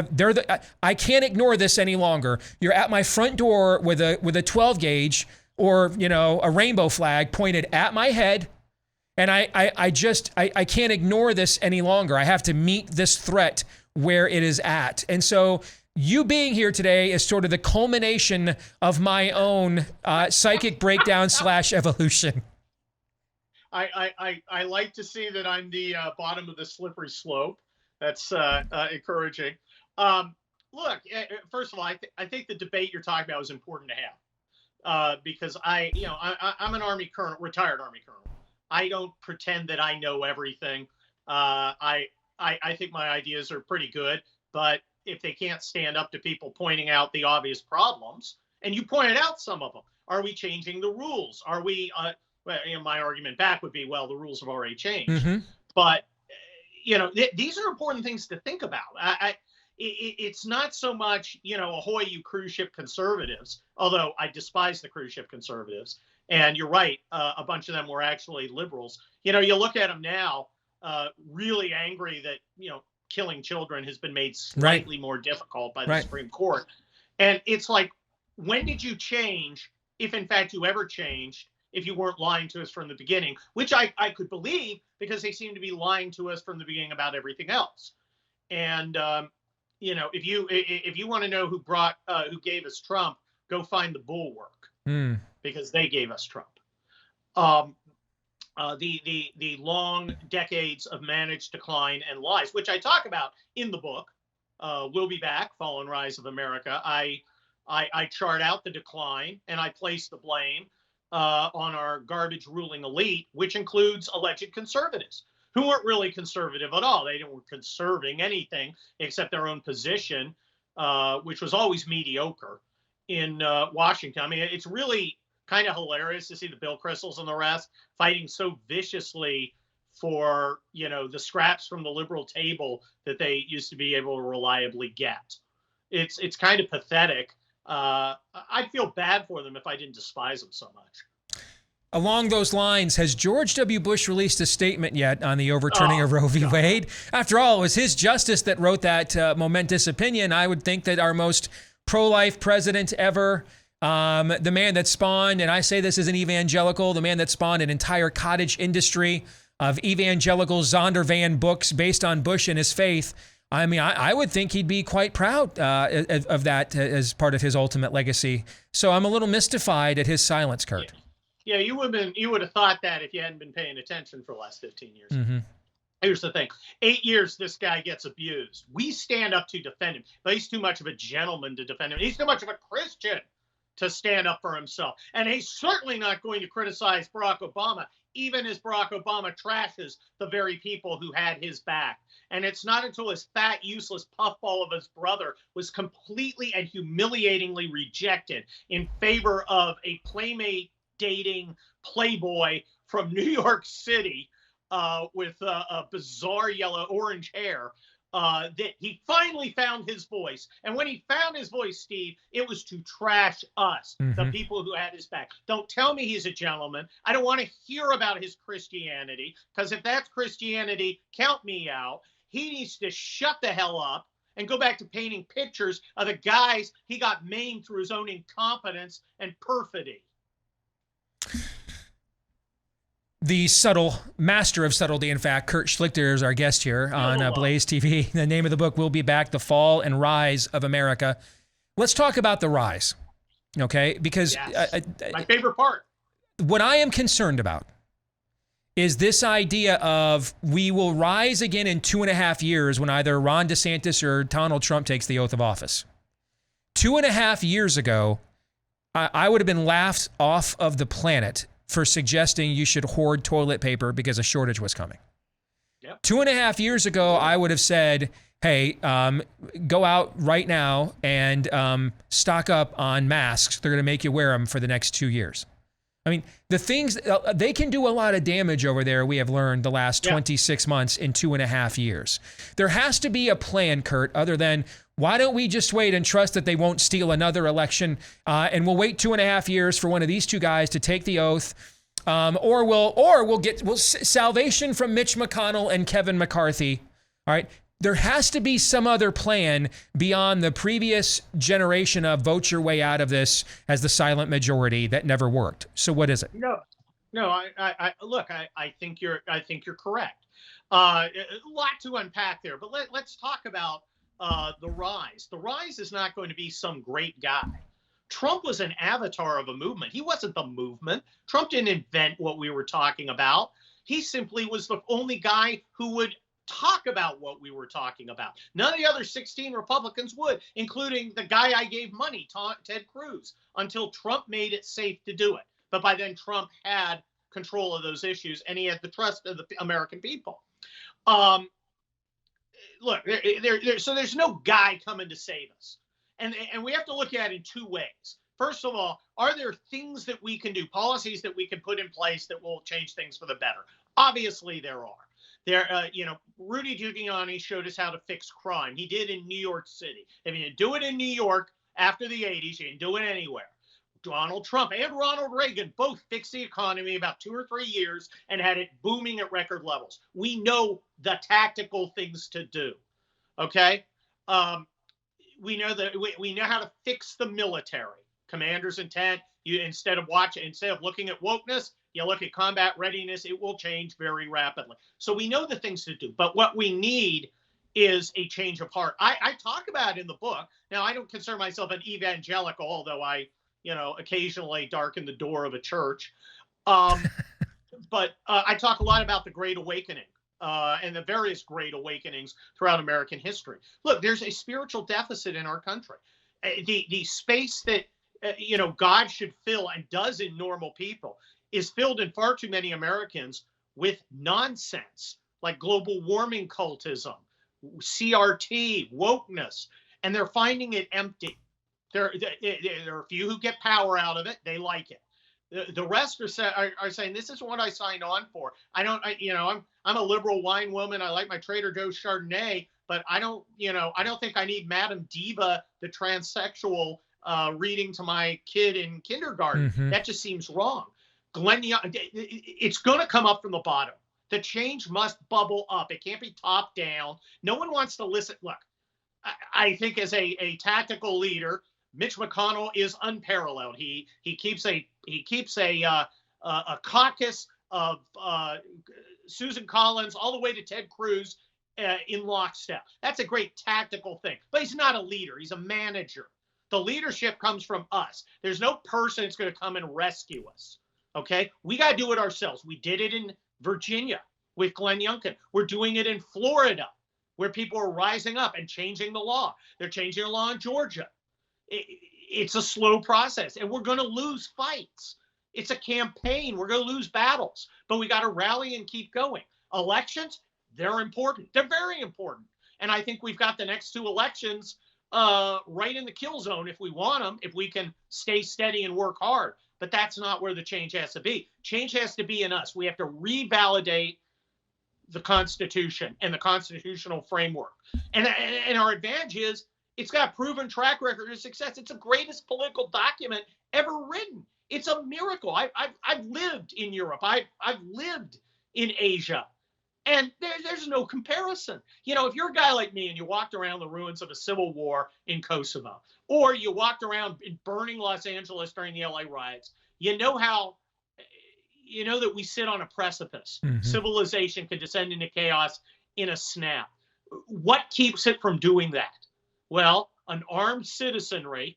I can't ignore this any longer. You're at my front door with a 12 gauge or, a rainbow flag pointed at my head. And I can't ignore this any longer. I have to meet this threat where it is at. And so you being here today is sort of the culmination of my own psychic breakdown / evolution. I like to see that I'm the bottom of the slippery slope. That's encouraging. Look, first of all, I think the debate you're talking about is important to have because I'm an Army colonel, retired Army colonel. I don't pretend that I know everything. I think my ideas are pretty good, but if they can't stand up to people pointing out the obvious problems, and you pointed out some of them, are we changing the rules? Are we? My argument back would be, well, the rules have already changed. Mm-hmm. But these are important things to think about. It's not so much, ahoy, you cruise ship conservatives, although I despise the cruise ship conservatives. And you're right, a bunch of them were actually liberals. You look at them now, really angry that, killing children has been made slightly more difficult by the Supreme Court. And it's like, when did you change, if in fact you ever changed, if you weren't lying to us from the beginning, which I could believe because they seem to be lying to us from the beginning about everything else. And, if you want to know who gave us Trump, go find the Bulwark because they gave us Trump. The long decades of managed decline and lies, which I talk about in the book, We'll Be Back, Fall and Rise of America. I chart out the decline and I place the blame on our garbage ruling elite, which includes alleged conservatives who weren't really conservative at all. They weren't conserving anything except their own position, which was always mediocre in Washington. I mean, it's really kind of hilarious to see the Bill Kristols and the rest fighting so viciously for, the scraps from the liberal table that they used to be able to reliably get. It's kind of pathetic. I'd feel bad for them if I didn't despise them so much. Along those lines, has George W. Bush released a statement yet on the overturning of Roe v. Wade? After all, it was his justice that wrote that momentous opinion. I would think that our most pro-life president ever, the man that spawned, and I say this as an evangelical, the man that spawned an entire cottage industry of evangelical Zondervan books based on Bush and his faith. I mean, I would think he'd be quite proud of that as part of his ultimate legacy. So I'm a little mystified at his silence, Kurt. Yeah, you would have thought that if you hadn't been paying attention for the last 15 years. Mm-hmm. Here's the thing. 8 years, this guy gets abused. We stand up to defend him, but he's too much of a gentleman to defend him. He's too much of a Christian to stand up for himself. And he's certainly not going to criticize Barack Obama, even as Barack Obama trashes the very people who had his back. And it's not until his fat, useless puffball of his brother was completely and humiliatingly rejected in favor of a playmate dating playboy from New York City with a bizarre orange hair that he finally found his voice. And when he found his voice, Steve, it was to trash us, the people who had his back. Don't tell me he's a gentleman. I don't want to hear about his Christianity, because if that's Christianity, count me out. He needs to shut the hell up and go back to painting pictures of the guys he got maimed through his own incompetence and perfidy. The subtle master of subtlety, in fact, Kurt Schlichter is our guest here on BlazeTV. The name of the book, We'll Be Back, The Fall and Rise of America. Let's talk about the rise, okay? Because my favorite part. What I am concerned about is this idea of we will rise again in 2.5 years when either Ron DeSantis or Donald Trump takes the oath of office. 2.5 years ago, I would have been laughed off of the planet for suggesting you should hoard toilet paper because a shortage was coming. Yep. 2.5 years ago, I would have said, hey, go out right now and stock up on masks. They're going to make you wear them for the next 2 years. I mean, the things, they can do a lot of damage over there, we have learned the last 26 months in 2.5 years. There has to be a plan, Kurt, other than why don't we just wait and trust that they won't steal another election and we'll wait 2.5 years for one of these two guys to take the oath or we'll get salvation from Mitch McConnell and Kevin McCarthy. All right. There has to be some other plan beyond the previous generation of vote your way out of this as the silent majority that never worked. So what is it? No, No, look. I think you're correct. A lot to unpack there, but let's talk about the rise. The rise is not going to be some great guy. Trump was an avatar of a movement. He wasn't the movement. Trump didn't invent what we were talking about. He simply was the only guy who would talk about what we were talking about. None of the other 16 Republicans would, including the guy I gave money, Ted Cruz, until Trump made it safe to do it. But by then, Trump had control of those issues, and he had the trust of the American people. Look, so there's no guy coming to save us. And we have to look at it in two ways. First of all, are there things that we can do, policies that we can put in place that will change things for the better? Obviously, there are. Rudy Giuliani showed us how to fix crime. He did in New York City. If you didn't do it in New York after the 80s, you didn't do it anywhere. Donald Trump and Ronald Reagan both fixed the economy about 2 or 3 years and had it booming at record levels. We know the tactical things to do. Okay? We know how to fix the military. Commander's intent. Instead of looking at wokeness, you look at combat readiness. It will change very rapidly. So we know the things to do. But what we need is a change of heart. I talk about it in the book. Now, I don't consider myself an evangelical, although I occasionally darken the door of a church. But I talk a lot about the Great Awakening. And the various great awakenings throughout American history. Look, there's a spiritual deficit in our country. The space that God should fill and does in normal people is filled in far too many Americans with nonsense like global warming cultism, CRT, wokeness, and they're finding it empty. There are a few who get power out of it. They like it. The rest are saying, this is what I signed on for. I'm a liberal wine woman. I like my Trader Joe's Chardonnay, but I don't think I need Madame Diva, the transsexual, reading to my kid in kindergarten. Mm-hmm. That just seems wrong. It's going to come up from the bottom. The change must bubble up. It can't be top down. No one wants to listen. Look, I think as a tactical leader, Mitch McConnell is unparalleled. He keeps a caucus of Susan Collins all the way to Ted Cruz in lockstep. That's a great tactical thing. But he's not a leader. He's a manager. The leadership comes from us. There's no person that's going to come and rescue us. Okay? We got to do it ourselves. We did it in Virginia with Glenn Youngkin. We're doing it in Florida, where people are rising up and changing the law. They're changing the law in Georgia. It's a slow process, and we're going to lose fights. It's a campaign. We're going to lose battles, but we got to rally and keep going. Elections, they're important. They're very important. And I think we've got the next 2 elections right in the kill zone if we want them, if we can stay steady and work hard. But that's not where the change has to be. Change has to be in us. We have to revalidate the Constitution and the constitutional framework. And our advantage is, it's got a proven track record of success. It's the greatest political document ever written. It's a miracle. I've lived in Europe. I've lived in Asia, and there's no comparison. If you're a guy like me and you walked around the ruins of a civil war in Kosovo, or you walked around in burning Los Angeles during the LA riots, you know that we sit on a precipice. Mm-hmm. Civilization can descend into chaos in a snap. What keeps it from doing that? Well, an armed citizenry,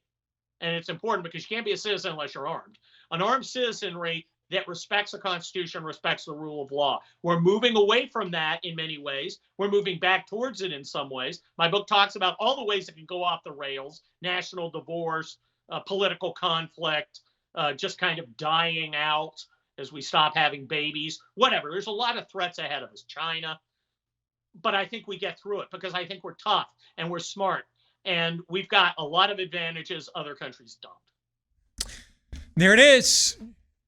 and it's important because you can't be a citizen unless you're armed, an armed citizenry that respects the Constitution, respects the rule of law. We're moving away from that in many ways. We're moving back towards it in some ways. My book talks about all the ways it can go off the rails: national divorce, political conflict, just kind of dying out as we stop having babies, whatever. There's a lot of threats ahead of us, China. But I think we get through it because I think we're tough and we're smart. And we've got a lot of advantages other countries don't. There it is.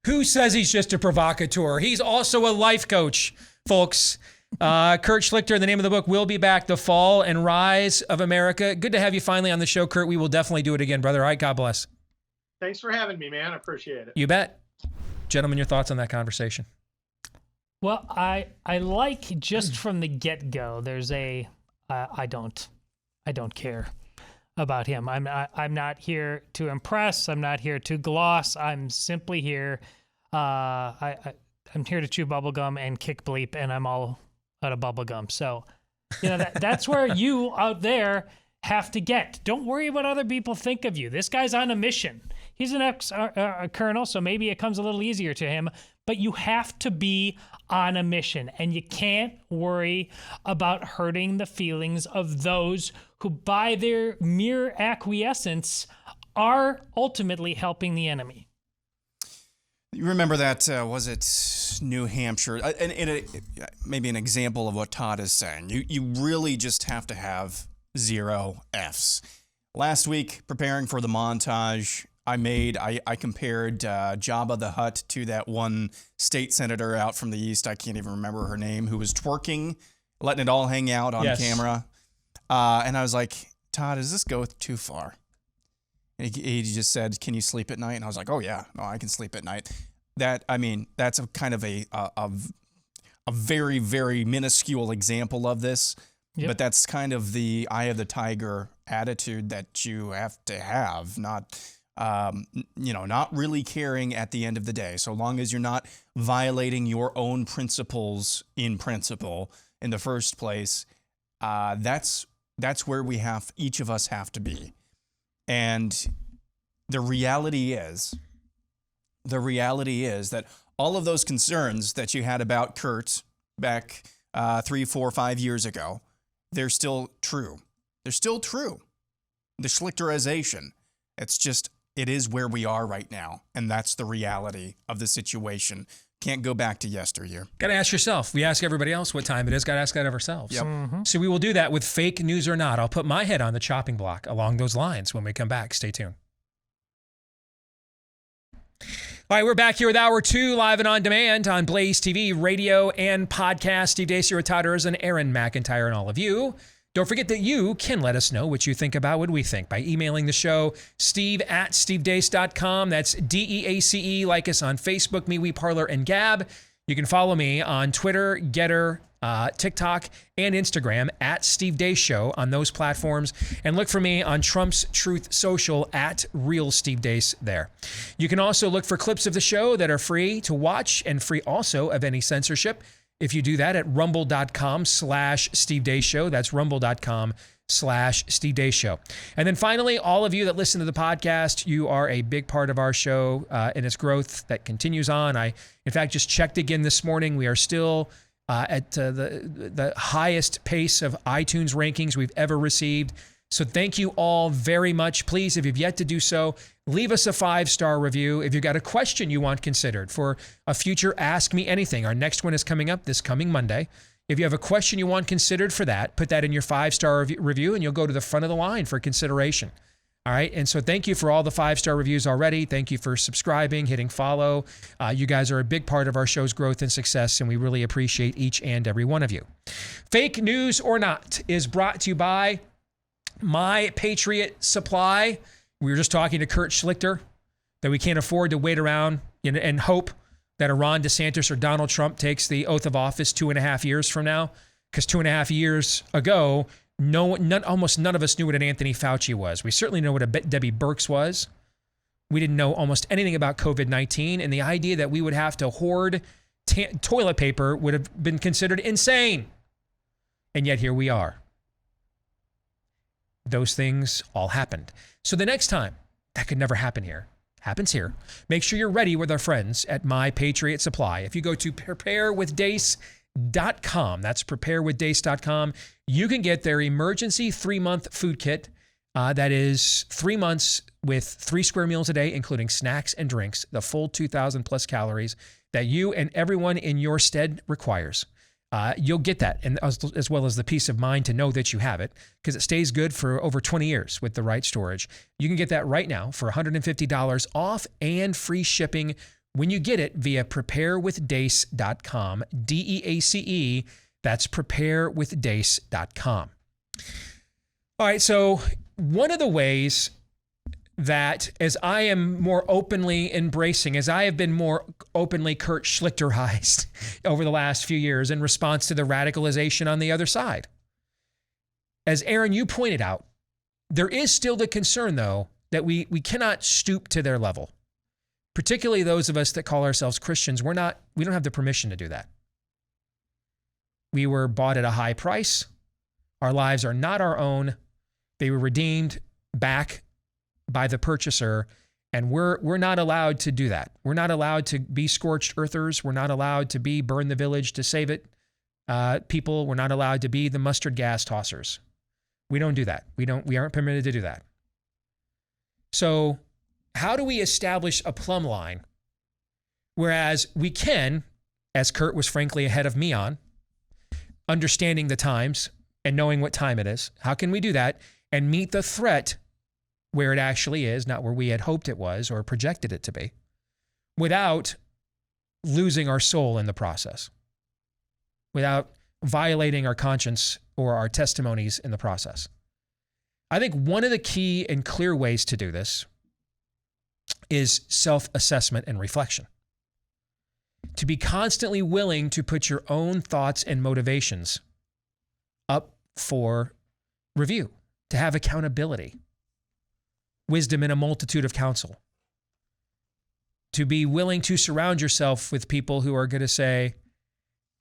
Who says he's just a provocateur? He's also a life coach, folks. Kurt Schlichter, the name of the book, will be back. The Fall and Rise of America. Good to have you finally on the show, Kurt. We will definitely do it again, brother. All right, God bless. Thanks for having me, man. I appreciate it. You bet. Gentlemen, your thoughts on that conversation? Well, I like just from the get-go, there's I don't care about him. I'm not here to impress. I'm not here to gloss. I'm simply here I'm here to chew bubblegum and kick bleep, and I'm all out of bubblegum. So, that's where you out there have to get. Don't worry what other people think of you. This guy's on a mission. He's an ex-colonel, so maybe it comes a little easier to him, but you have to be on a mission, and you can't worry about hurting the feelings of those who, by their mere acquiescence, are ultimately helping the enemy. You remember that, was it New Hampshire? And maybe an example of what Todd is saying. You really just have to have 0 Fs. Last week, preparing for the montage, I compared Jabba the Hutt to that one state senator out from the East, I can't even remember her name, who was twerking, letting it all hang out on camera. And I was like, Todd, does this go too far? And he just said, can you sleep at night? And I was like, oh yeah, no, I can sleep at night. That's a kind of a very, very minuscule example of this. Yep. But that's kind of the eye of the tiger attitude that you have to have, not really caring at the end of the day. So long as you're not violating your own principles in principle in the first place, that's where each of us have to be. And the reality is that all of those concerns that you had about Kurt back 3, 4, 5 years ago, they're still true. They're still true. The Schlichterization, it is where we are right now. And that's the reality of the situation. Can't go back to yesteryear. Got to ask yourself. We ask everybody else what time it is. Got to ask that of ourselves. Yep. Mm-hmm. So we will do that with fake news or not. I'll put my head on the chopping block along those lines when we come back. Stay tuned. All right, we're back here with Hour 2, live and on demand on Blaze TV, radio, and podcast. Steve Deace here with Todd and Aaron McIntyre and all of you. Don't forget that you can let us know what you think about what we think by emailing the show, steve@stevedeace.com. That's DEACE. Like us on Facebook, MeWe, Parler, and Gab. You can follow me on Twitter, Getter, TikTok, and Instagram @Steve Deace Show on those platforms. And look for me on Trump's Truth Social @Real Steve Deace there. You can also look for clips of the show that are free to watch and free also of any censorship. If you do that at rumble.com/Steve Deace Show, that's rumble.com/Steve Deace Show. And then finally, all of you that listen to the podcast, you are a big part of our show and its growth that continues on. I, in fact, just checked again this morning. We are still at the highest pace of iTunes rankings we've ever received. So thank you all very much. Please, if you've yet to do so, leave us a 5-star review. If you've got a question you want considered for a future Ask Me Anything, our next one is coming up this coming Monday. If you have a question you want considered for that, put that in your 5-star review and you'll go to the front of the line for consideration. All right. And so thank you for all the 5-star reviews already. Thank you for subscribing, hitting follow. You guys are a big part of our show's growth and success, and we really appreciate each and every one of you. Fake News or Not is brought to you by My Patriot Supply. We were just talking to Kurt Schlichter that we can't afford to wait around and hope that a Ron DeSantis or Donald Trump takes the oath of office 2.5 years from now. Because 2.5 years ago, almost none of us knew what an Anthony Fauci was. We certainly know what a Debbie Birx was. We didn't know almost anything about COVID-19. And the idea that we would have to hoard toilet paper would have been considered insane. And yet here we are. Those things all happened. So the next time, that could never happen here, happens here. Make sure you're ready with our friends at My Patriot Supply. If you go to preparewithdace.com, that's preparewithdace.com, you can get their emergency 3-month food kit. That is 3 months with 3 square meals a day, including snacks and drinks, the full 2,000 plus calories that you and everyone in your stead requires. You'll get that, and as well as the peace of mind to know that you have it, because it stays good for over 20 years with the right storage. You can get that right now for $150 off and free shipping when you get it via preparewithdace.com, DEACE, that's preparewithdace.com. All right, so one of the ways that as I am more openly embracing, as I have been more openly Kurt Schlichterized over the last few years in response to the radicalization on the other side. As Aaron, you pointed out, there is still the concern, though, that we cannot stoop to their level. particularly those of us that call ourselves Christians, we don't have the permission to do that. We were bought at a high price. Our lives are not our own. They were redeemed back by the purchaser, and we're not allowed to do that. We're not allowed to be scorched earthers. We're not allowed to be burn the village to save it people. We're not allowed to be the mustard gas tossers. We don't do that. We aren't permitted to do that. So how do we establish a plumb line? Whereas we can, as Kurt was frankly ahead of me on, understanding the times and knowing what time it is. How can we do that and meet the threat where it actually is, not where we had hoped it was or projected it to be, without losing our soul in the process, without violating our conscience or our testimonies in the process? I think one of the key and clear ways to do this is self-assessment and reflection. To be constantly willing to put your own thoughts and motivations up for review, to have accountability, wisdom in a multitude of counsel, to be willing to surround yourself with people who are going to say,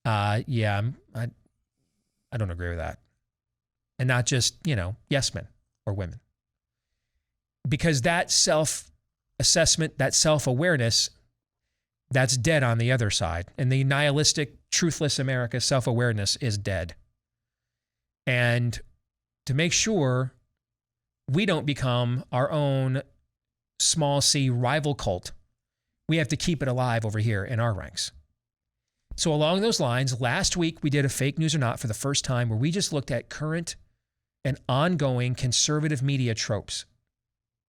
I don't agree with that. And not just, yes men or women. Because that self-assessment, that self-awareness, that's dead on the other side. And the nihilistic, truthless America, self-awareness is dead. And to make sure we don't become our own small c rival cult, we have to keep it alive over here in our ranks. So along those lines, last week we did a fake news or not for the first time where we just looked at current and ongoing conservative media tropes.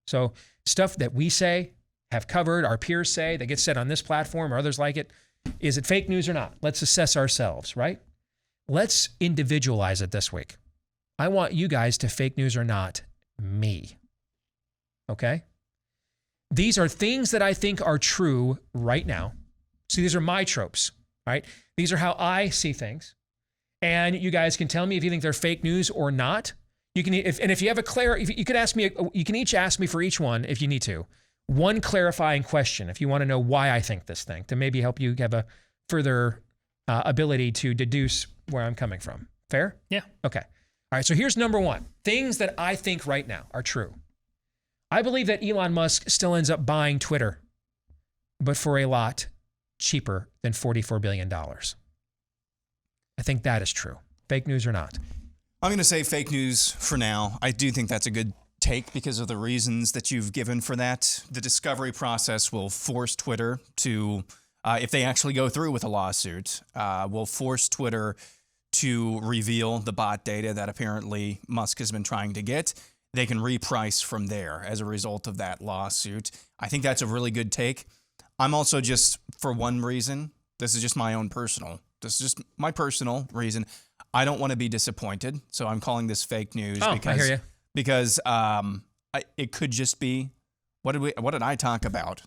So stuff that we say, have covered, our peers say, that gets said on this platform or others like it. Is it fake news or not? Let's assess ourselves, right? Let's individualize it this week. I want you guys to fake news or not me. Okay? These are things that I think are true right now. See, these are my tropes, right? These are how I see things. And you guys can tell me if you think they're fake news or not. You can, if you have you can ask me, you can each ask me for each one if you need to. One clarifying question if you want to know why I think this thing, to maybe help you have a further ability to deduce where I'm coming from. Fair? Yeah. Okay. All right, so here's number one. Things that I think right now are true. I believe that Elon Musk still ends up buying Twitter, but for a lot cheaper than $44 billion. I think that is true. Fake news or not? I'm going to say fake news for now. I do think that's a good take because of the reasons that you've given for that. The discovery process will force Twitter to, if they actually go through with a lawsuit, will force Twitter to reveal the bot data that apparently Musk has been trying to get. They can reprice from there as a result of that lawsuit. I think that's a really good take. I'm also just, for one reason, this is just my personal reason. I don't want to be disappointed, so I'm calling this fake news because I hear you. Because it could just be, what did I talk about?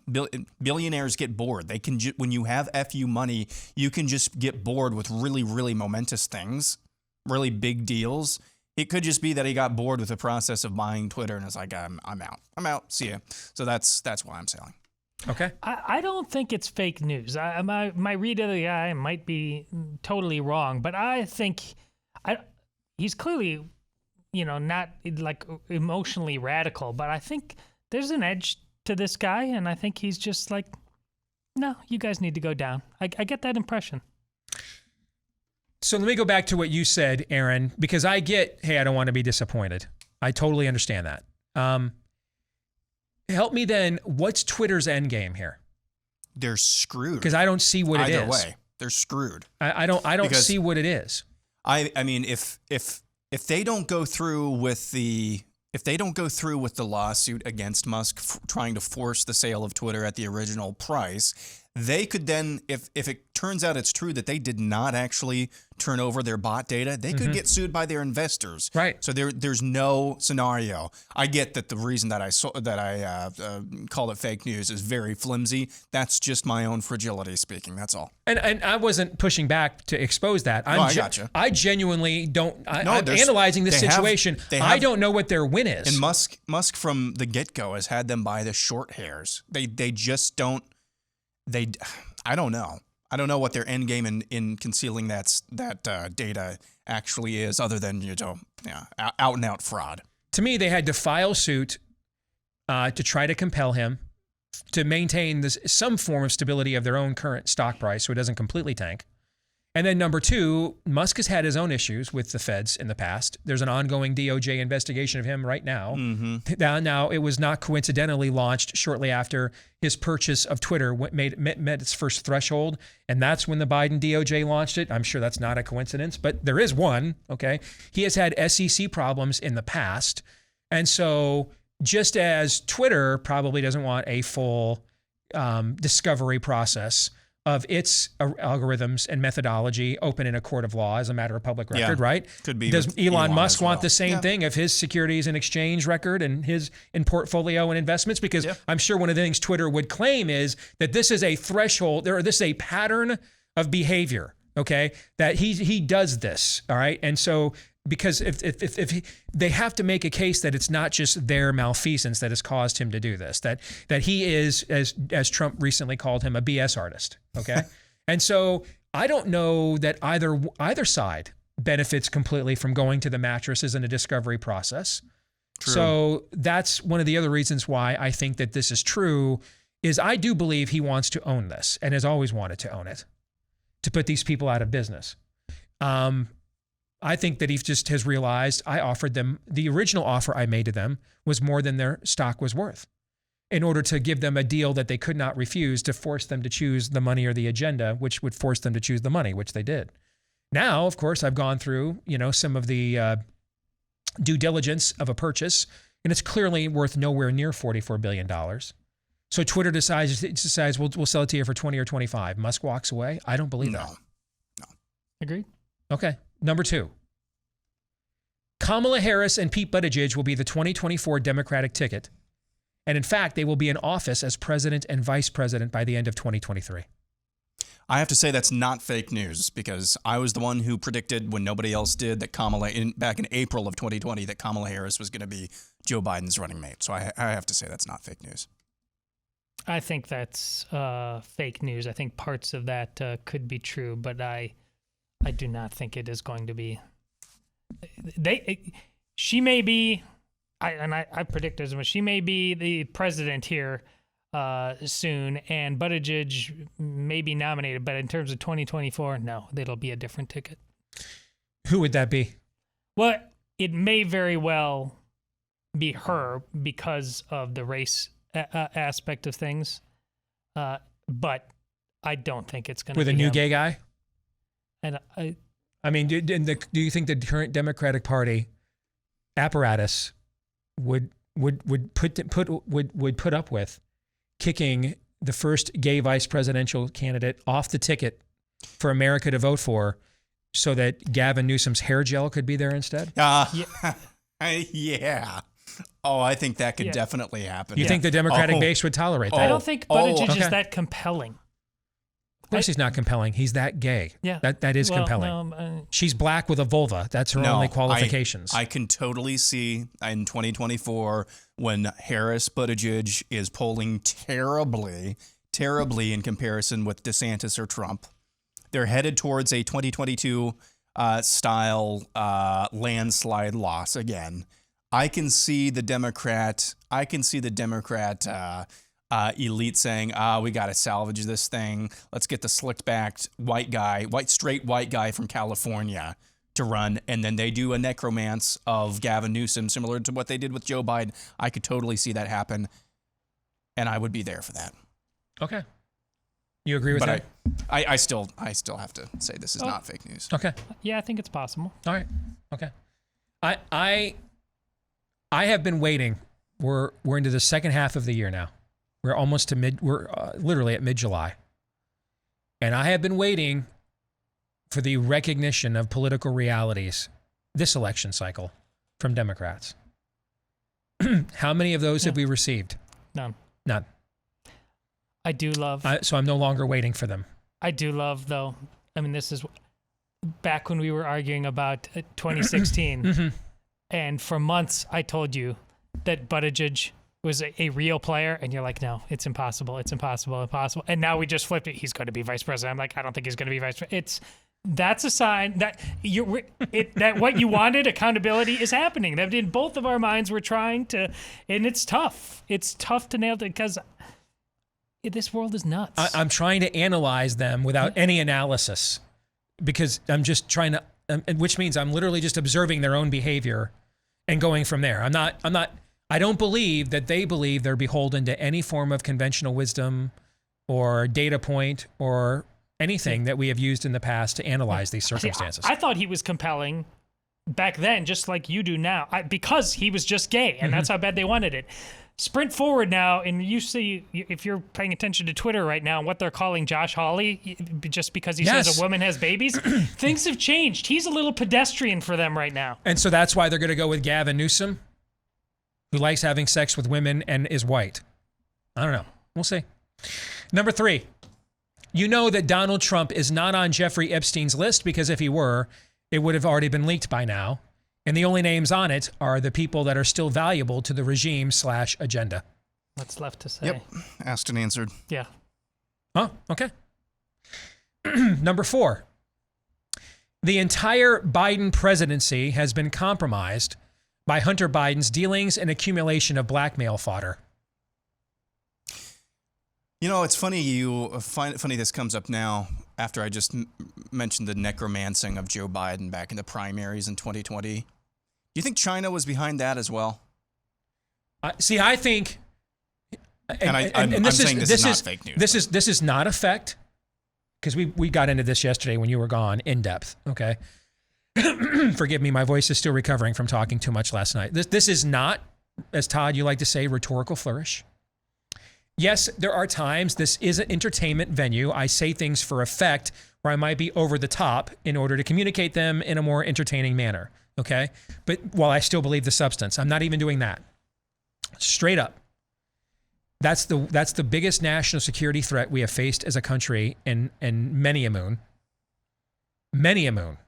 Billionaires get bored. They can when you have FU money, you can just get bored with really, really momentous things, really big deals. It could just be that he got bored with the process of buying Twitter and is like, I'm out. See ya. So that's why I'm selling. Okay. I don't think it's fake news. My read of the guy might be totally wrong, but I think he's clearly, not like emotionally radical, but I think there's an edge to this guy, and I think he's just like, no, you guys need to go down. I get that impression. So let me go back to what you said, Aaron, because I get, hey, I don't want to be disappointed. I totally understand that. Help me then, what's Twitter's end game here? They're screwed. Because I don't see what it is. Either way, they're screwed. I don't see what it is. I mean, if they don't go through with the lawsuit against Musk trying to force the sale of Twitter at the original price, they could then, if it turns out it's true that they did not actually turn over their bot data, they could get sued by their investors. Right. So there's no scenario. I get that the reason that I called it fake news is very flimsy. That's just my own fragility speaking. That's all. And I wasn't pushing back to expose that. I gotcha. I genuinely don't. I'm analyzing this situation. I don't know what their win is. And Musk from the get-go has had them by the short hairs. They just don't. I don't know. I don't know what their end game in concealing that data actually is, other than out and out fraud. To me, they had to file suit to try to compel him to maintain some form of stability of their own current stock price, so it doesn't completely tank. And then number two, Musk has had his own issues with the feds in the past. There's an ongoing DOJ investigation of him right now. Now, it was not coincidentally launched shortly after his purchase of Twitter met its first threshold, and that's when the Biden DOJ launched it. I'm sure that's not a coincidence, but there is one, okay? He has had SEC problems in the past, and so just as Twitter probably doesn't want a full discovery process of its algorithms and methodology open in a court of law as a matter of public record, right? Could be. Does Elon Musk want the same Yeah. thing of his securities and exchange record and his portfolio and investments? Because I'm sure one of the things Twitter would claim is that this is a threshold, or this is a pattern of behavior, okay? That he does this, all right? And so because if they have to make a case that it's not just their malfeasance that has caused him to do this, that he is, as Trump recently called him, a BS artist, okay? And so I don't know that either side benefits completely from going to the mattresses in a discovery process. True. So that's one of the other reasons why I think that this is true, is I do believe he wants to own this and has always wanted to own it, to put these people out of business. I think that he just has realized I offered them, the original offer I made to them was more than their stock was worth, in order to give them a deal that they could not refuse, to force them to choose the money or the agenda, which would force them to choose the money, which they did. Now, of course, I've gone through, some of the due diligence of a purchase, and it's clearly worth nowhere near $44 billion. So Twitter decides we'll sell it to you for 20 or 25. Musk walks away. I don't believe that. No. Agreed. Okay. Number two, Kamala Harris and Pete Buttigieg will be the 2024 Democratic ticket. And in fact, they will be in office as president and vice president by the end of 2023. I have to say that's not fake news, because I was the one who predicted, when nobody else did, that back in April of 2020, that Kamala Harris was going to be Joe Biden's running mate. So I have to say that's not fake news. I think that's fake news. I think parts of that could be true, but I do not think it is going to be. She may be, I predict as much. She may be the president here soon, and Buttigieg may be nominated. But in terms of 2024, no, it'll be a different ticket. Who would that be? Well, it may very well be her because of the race aspect of things, but I don't think it's going to be with a new gay guy. And I mean, do you think the current Democratic Party apparatus would put up with kicking the first gay vice presidential candidate off the ticket for America to vote for, so that Gavin Newsom's hair gel could be there instead? Yeah. Oh, I think that could definitely happen. You think the Democratic base would tolerate that? I don't think Buttigieg is that compelling. Of course he's not compelling. He's that gay. Yeah. That is compelling. She's black with a vulva. That's her only qualifications. I can totally see in 2024, when Harris Buttigieg is polling terribly in comparison with DeSantis or Trump. They're headed towards a 2022 style landslide loss again. I can see the Democrat elite saying, we got to salvage this thing. Let's get the slick-backed straight white guy from California to run. And then they do a necromance of Gavin Newsom, similar to what they did with Joe Biden. I could totally see that happen, and I would be there for that. Okay. You agree with that? I still have to say this is not fake news. Okay. Yeah, I think it's possible. All right. Okay. I have been waiting. We're into the second half of the year now. We're almost to we're literally at mid-July. And I have been waiting for the recognition of political realities this election cycle from Democrats. How many of those have we received? None. None. I do love. So I'm no longer waiting for them. I do love, though. I mean, this is back when we were arguing about 2016. And for months, I told you that Buttigieg was a real player. And you're like, no, it's impossible. It's impossible. Impossible. And now we just flipped it. He's going to be vice president. I'm like, I don't think he's going to be vice president. That's a sign that that what you wanted, accountability, is happening. That in both of our minds, we're trying to, and it's tough. It's tough to nail it because this world is nuts. I'm trying to analyze them without any analysis because I'm just trying to, which means I'm literally just observing their own behavior and going from there. I don't believe that they believe they're beholden to any form of conventional wisdom or data point or anything that we have used in the past to analyze these circumstances. I thought he was compelling back then, just like you do now, because he was just gay, and that's how bad they wanted it. Sprint forward now, and you see, if you're paying attention to Twitter right now, what they're calling Josh Hawley, just because he says a woman has babies, things have changed. He's a little pedestrian for them right now. And so that's why they're going to go with Gavin Newsom, who likes having sex with women and is white. I don't know. We'll see. Number 3. You know that Donald Trump is not on Jeffrey Epstein's list because if he were, it would have already been leaked by now. And the only names on it are the people that are still valuable to the regime/agenda. What's left to say? Yep. Asked and answered. Yeah. Oh, okay. Number 4. The entire Biden presidency has been compromised by Hunter Biden's dealings and accumulation of blackmail fodder. You know, it's funny you find it funny this comes up now after I just mentioned the necromancing of Joe Biden back in the primaries in 2020. Do you think China was behind that as well? See, I think, I'm saying this is not fake news. This is not a fact, because we got into this yesterday when you were gone in depth. Okay, forgive me, my voice is still recovering from talking too much last night. This is not, as Todd, you like to say, rhetorical flourish. Yes, there are times this is an entertainment venue. I say things for effect where I might be over the top in order to communicate them in a more entertaining manner. Okay. But while I still believe the substance, I'm not even doing that. Straight up. That's the biggest national security threat we have faced as a country in many a moon. Many a moon.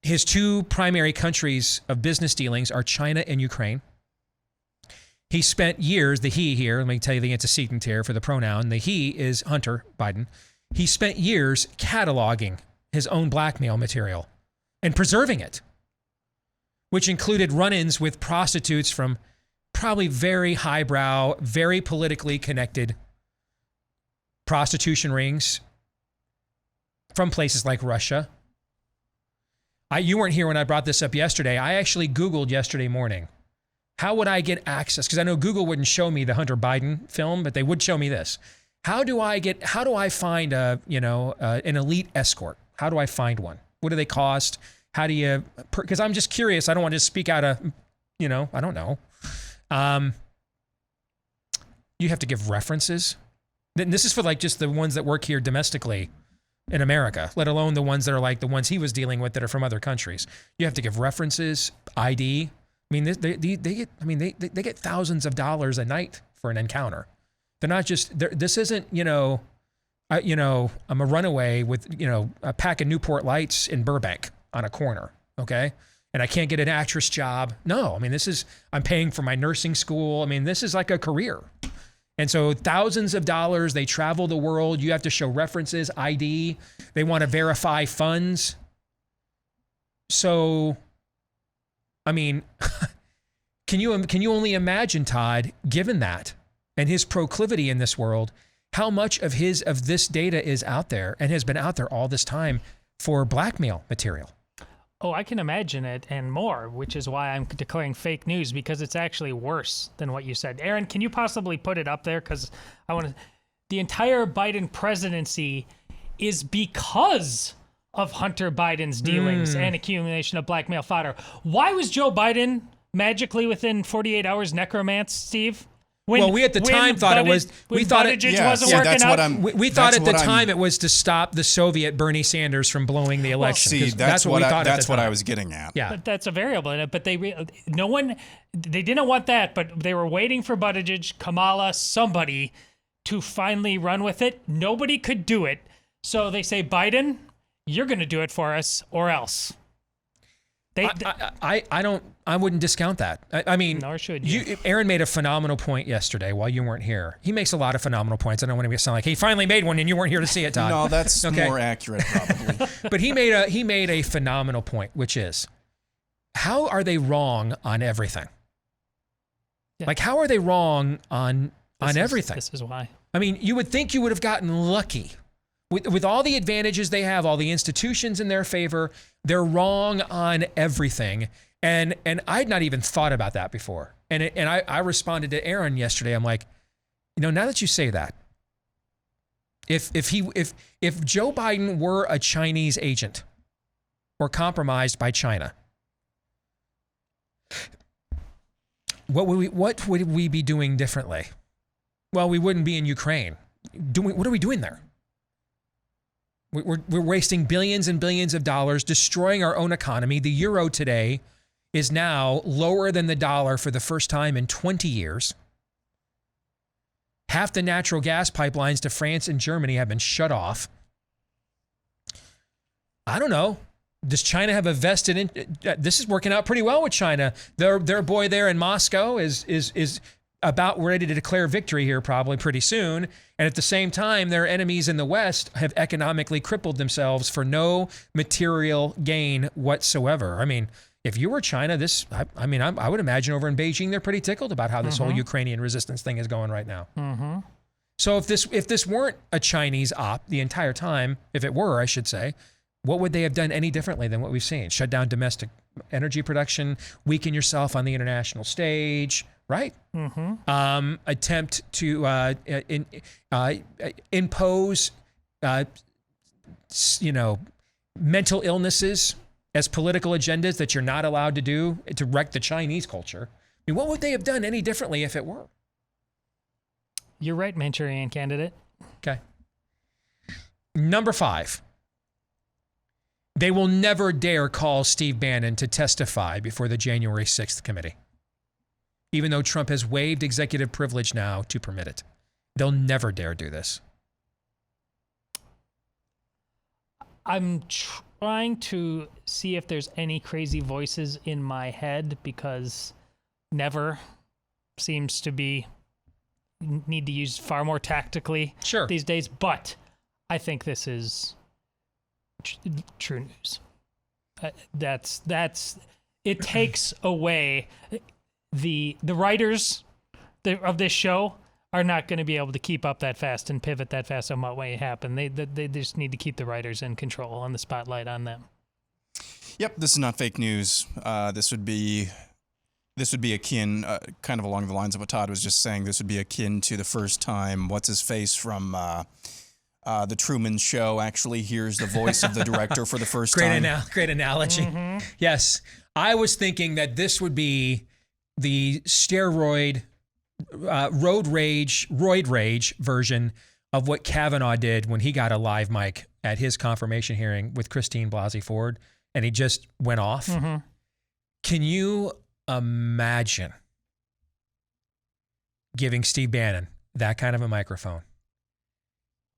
His 2 primary countries of business dealings are China and Ukraine. He spent years, the he here, let me tell you the antecedent here for the pronoun, the he is Hunter Biden. He spent years cataloging his own blackmail material and preserving it, which included run-ins with prostitutes from probably very highbrow, very politically connected prostitution rings from places like Russia. You weren't here when I brought this up yesterday. I actually Googled yesterday morning, how would I get access? Because I know Google wouldn't show me the Hunter Biden film, but they would show me this. How do I find an elite escort? How do I find one? What do they cost? How do you, because I'm just curious. I don't want to speak out of, I don't know. You have to give references. This is for like just the ones that work here domestically in America, let alone the ones that are like the ones he was dealing with that are from other countries. You have to give references, ID. I mean, they get thousands of dollars a night for an encounter. They're not just, this isn't, I'm a runaway with, a pack of Newport Lights in Burbank on a corner, okay? And I can't get an actress job. No, I mean, I'm paying for my nursing school. I mean, this is like a career. And so thousands of dollars, they travel the world. You have to show references, ID. They want to verify funds. So, I mean, can you only imagine, Todd, given that and his proclivity in this world, how much of this data is out there and has been out there all this time for blackmail material? Oh, I can imagine it and more, which is why I'm declaring fake news, because it's actually worse than what you said. Aaron, can you possibly put it up there? Because the entire Biden presidency is because of Hunter Biden's dealings and accumulation of blackmail fodder. Why was Joe Biden magically within 48 hours necromanced, Steve? We at the time thought it was. We thought it wasn't working out. We thought at the time it was to stop the Soviet Bernie Sanders from blowing the election. See, that's what we thought. That's what I was getting at. Yeah, but that's a variable in it. But they didn't want that. But they were waiting for Buttigieg, Kamala, somebody to finally run with it. Nobody could do it. So they say, Biden, you're going to do it for us, or else. I wouldn't discount that. I mean, nor should you. Aaron made a phenomenal point yesterday while you weren't here. He makes a lot of phenomenal points. I don't want to sound like he finally made one and you weren't here to see it, Todd. No, that's more accurate, probably. But he made a phenomenal point, which is, how are they wrong on everything? Yeah. Like, how are they wrong on everything? This is why. I mean, you would think you would have gotten lucky. With all the advantages they have, all the institutions in their favor, they're wrong on everything. And I'd not even thought about that before. And I responded to Aaron yesterday. I'm like, now that you say that, if Joe Biden were a Chinese agent or compromised by China, what would we be doing differently? Well, we wouldn't be in Ukraine. What are we doing there? We're wasting billions and billions of dollars, destroying our own economy. The euro today is now lower than the dollar for the first time in 20 years. Half the natural gas pipelines to France and Germany have been shut off. I don't know. Does China have a vested in? This is working out pretty well with China. Their boy there in Moscow is about ready to declare victory here probably pretty soon. And at the same time, their enemies in the West have economically crippled themselves for no material gain whatsoever. I mean, if you were China, I would imagine over in Beijing, they're pretty tickled about how this whole Ukrainian resistance thing is going right now. Mm-hmm. So if this weren't a Chinese op the entire time, if it were, I should say, what would they have done any differently than what we've seen? Shut down domestic energy production, weaken yourself on the international stage, right? Mm-hmm. Attempt to impose, mental illnesses as political agendas that you're not allowed to do to wreck the Chinese culture. I mean, what would they have done any differently if it were? You're right, Manchurian candidate. Okay. Number 5. They will never dare call Steve Bannon to testify before the January 6th committee, even though Trump has waived executive privilege now to permit it. They'll never dare do this. I'm trying to see if there's any crazy voices in my head, because never seems to be need to use far more tactically these days. But I think this is true news. That's it takes away the writers of this show are not going to be able to keep up that fast and pivot that fast on what may happen. They just need to keep the writers in control and the spotlight on them. Yep, this is not fake news. This would be akin, kind of along the lines of what Todd was just saying. This would be akin to the first time what's his face from the Truman Show actually hears the voice of the director for the first time. Great analogy. Mm-hmm. Yes, I was thinking that this would be the steroid. Roid rage version of what Kavanaugh did when he got a live mic at his confirmation hearing with Christine Blasey Ford, and he just went off. Mm-hmm. Can you imagine giving Steve Bannon that kind of a microphone?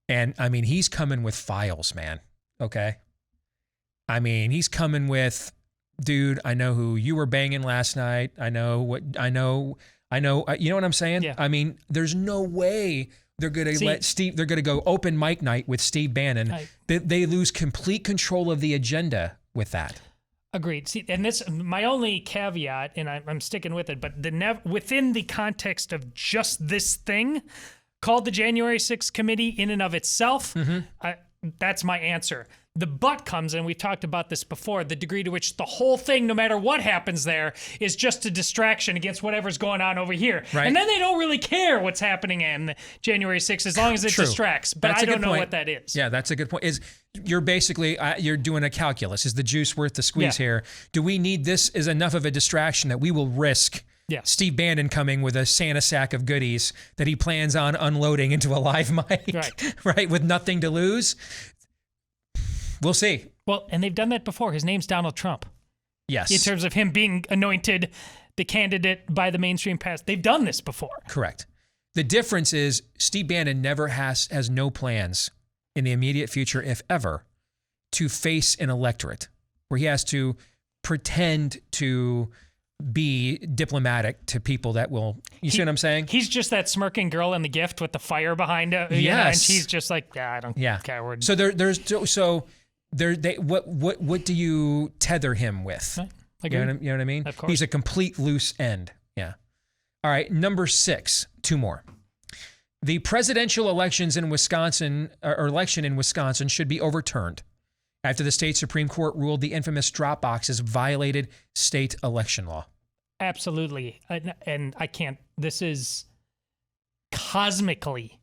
And I mean, he's coming with files, man. Okay. I mean, he's coming with, dude, I know who you were banging last night. I know, you know what I'm saying? Yeah. I mean, there's no way they're going to they're going to go open mic night with Steve Bannon. They lose complete control of the agenda with that. Agreed. See, and this, my only caveat, and I'm sticking with it, but within the context of just this thing called the January 6th committee in and of itself, that's my answer. The but comes, and we've talked about this before, the degree to which the whole thing, no matter what happens there, is just a distraction against whatever's going on over here. Right. And then they don't really care what's happening in January 6th as long as it distracts. But I don't know what that is. Yeah, that's a good point. You're basically, you're doing a calculus. Is the juice worth the squeeze here? Do we need this as enough of a distraction that we will risk Yes. Steve Bannon coming with a Santa sack of goodies that he plans on unloading into a live mic, right, with nothing to lose. We'll see. Well, and they've done that before. His name's Donald Trump. Yes. In terms of him being anointed the candidate by the mainstream press. They've done this before. Correct. The difference is Steve Bannon never has no plans in the immediate future, if ever, to face an electorate where he has to pretend to be diplomatic to people that will, see what I'm saying? He's just that smirking girl in The Gift with the fire behind her. Yes. And she's just like, yeah, I don't care. What do you tether him with? Agreed. You know what I mean? Of course. He's a complete loose end. Yeah. All right. Number 6, 2 more. The presidential elections in Wisconsin, or election in Wisconsin, should be overturned after the state Supreme Court ruled the infamous drop boxes violated state election law. Absolutely. And I can't, this is cosmically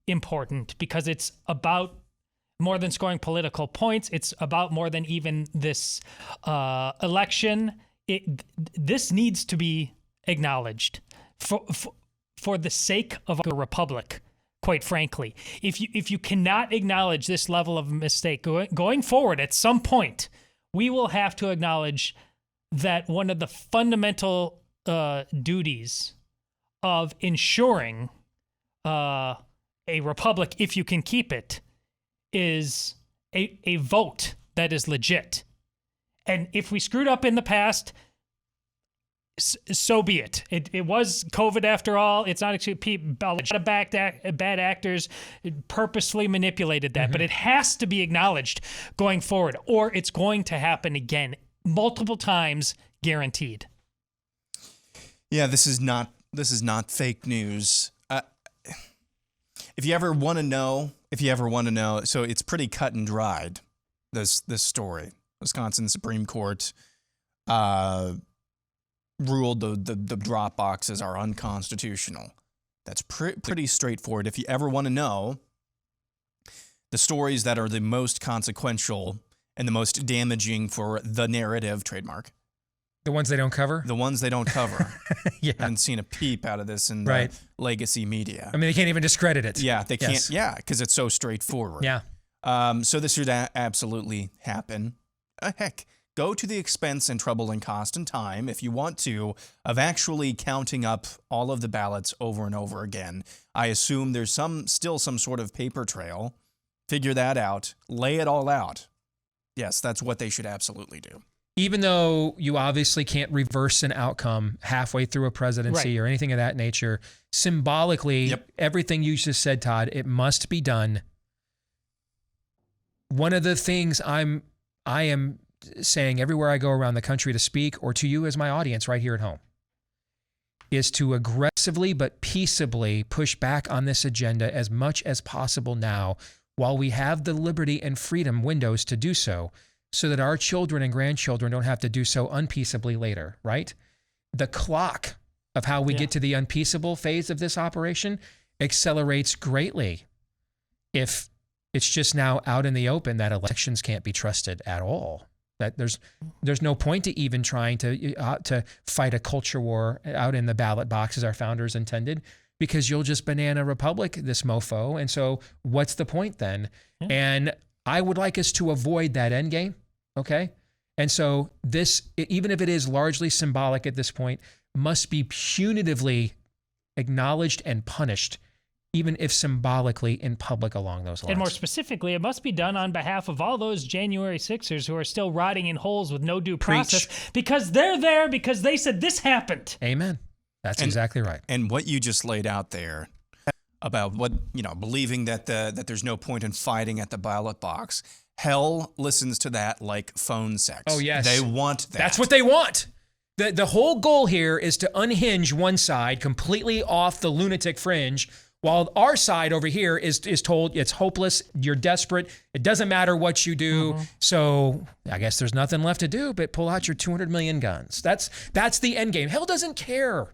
important because it's about more than scoring political points. It's about more than even this election. This needs to be acknowledged for the sake of the republic, quite frankly. If you cannot acknowledge this level of mistake going forward, at some point, we will have to acknowledge that one of the fundamental duties of ensuring a republic, if you can keep it, is a vote that is legit. And if we screwed up in the past, so be it. It was COVID after all. It's not actually a lot of bad actors purposely manipulated that, but it has to be acknowledged going forward, or it's going to happen again multiple times, guaranteed. Yeah, this is not fake news. If you ever want to know, so it's pretty cut and dried. This story, Wisconsin Supreme Court ruled the drop boxes are unconstitutional. That's pretty straightforward. If you ever want to know the stories that are the most consequential and the most damaging for the narrative, trademark. The ones they don't cover? The ones they don't cover. Yeah. I haven't seen a peep out of this in the legacy media. I mean, they can't even discredit it. Yeah, they can't. Yeah, because it's so straightforward. Yeah. So this should absolutely happen. Heck, go to the expense and trouble and cost and time, if you want to, of actually counting up all of the ballots over and over again. I assume there's still some sort of paper trail. Figure that out. Lay it all out. Yes, that's what they should absolutely do. Even though you obviously can't reverse an outcome halfway through a presidency or anything of that nature, symbolically, everything you just said, Todd, it must be done. One of the things I am saying everywhere I go around the country to speak, or to you as my audience right here at home, is to aggressively but peaceably push back on this agenda as much as possible now, while we have the liberty and freedom windows to do so that our children and grandchildren don't have to do so unpeaceably later, right? The clock of how we get to the unpeaceable phase of this operation accelerates greatly if it's just now out in the open that elections can't be trusted at all. That there's no point to even trying to fight a culture war out in the ballot box as our founders intended, because you'll just banana republic this mofo. And so what's the point then? Yeah. And I would like us to avoid that end game. Okay. And so this, even if it is largely symbolic at this point, must be punitively acknowledged and punished, even if symbolically in public along those lines. And more specifically, it must be done on behalf of all those January 6ers who are still rotting in holes with no due process, because they're there because they said this happened. Amen. That's exactly right. And what you just laid out there about believing that there's no point in fighting at the ballot box. Hell listens to that like phone sex. Oh, yes. They want that. That's what they want. The whole goal here is to unhinge one side completely off the lunatic fringe, while our side over here is told it's hopeless, you're desperate, it doesn't matter what you do. So I guess there's nothing left to do but pull out your 200 million guns. That's the end game. Hell doesn't care.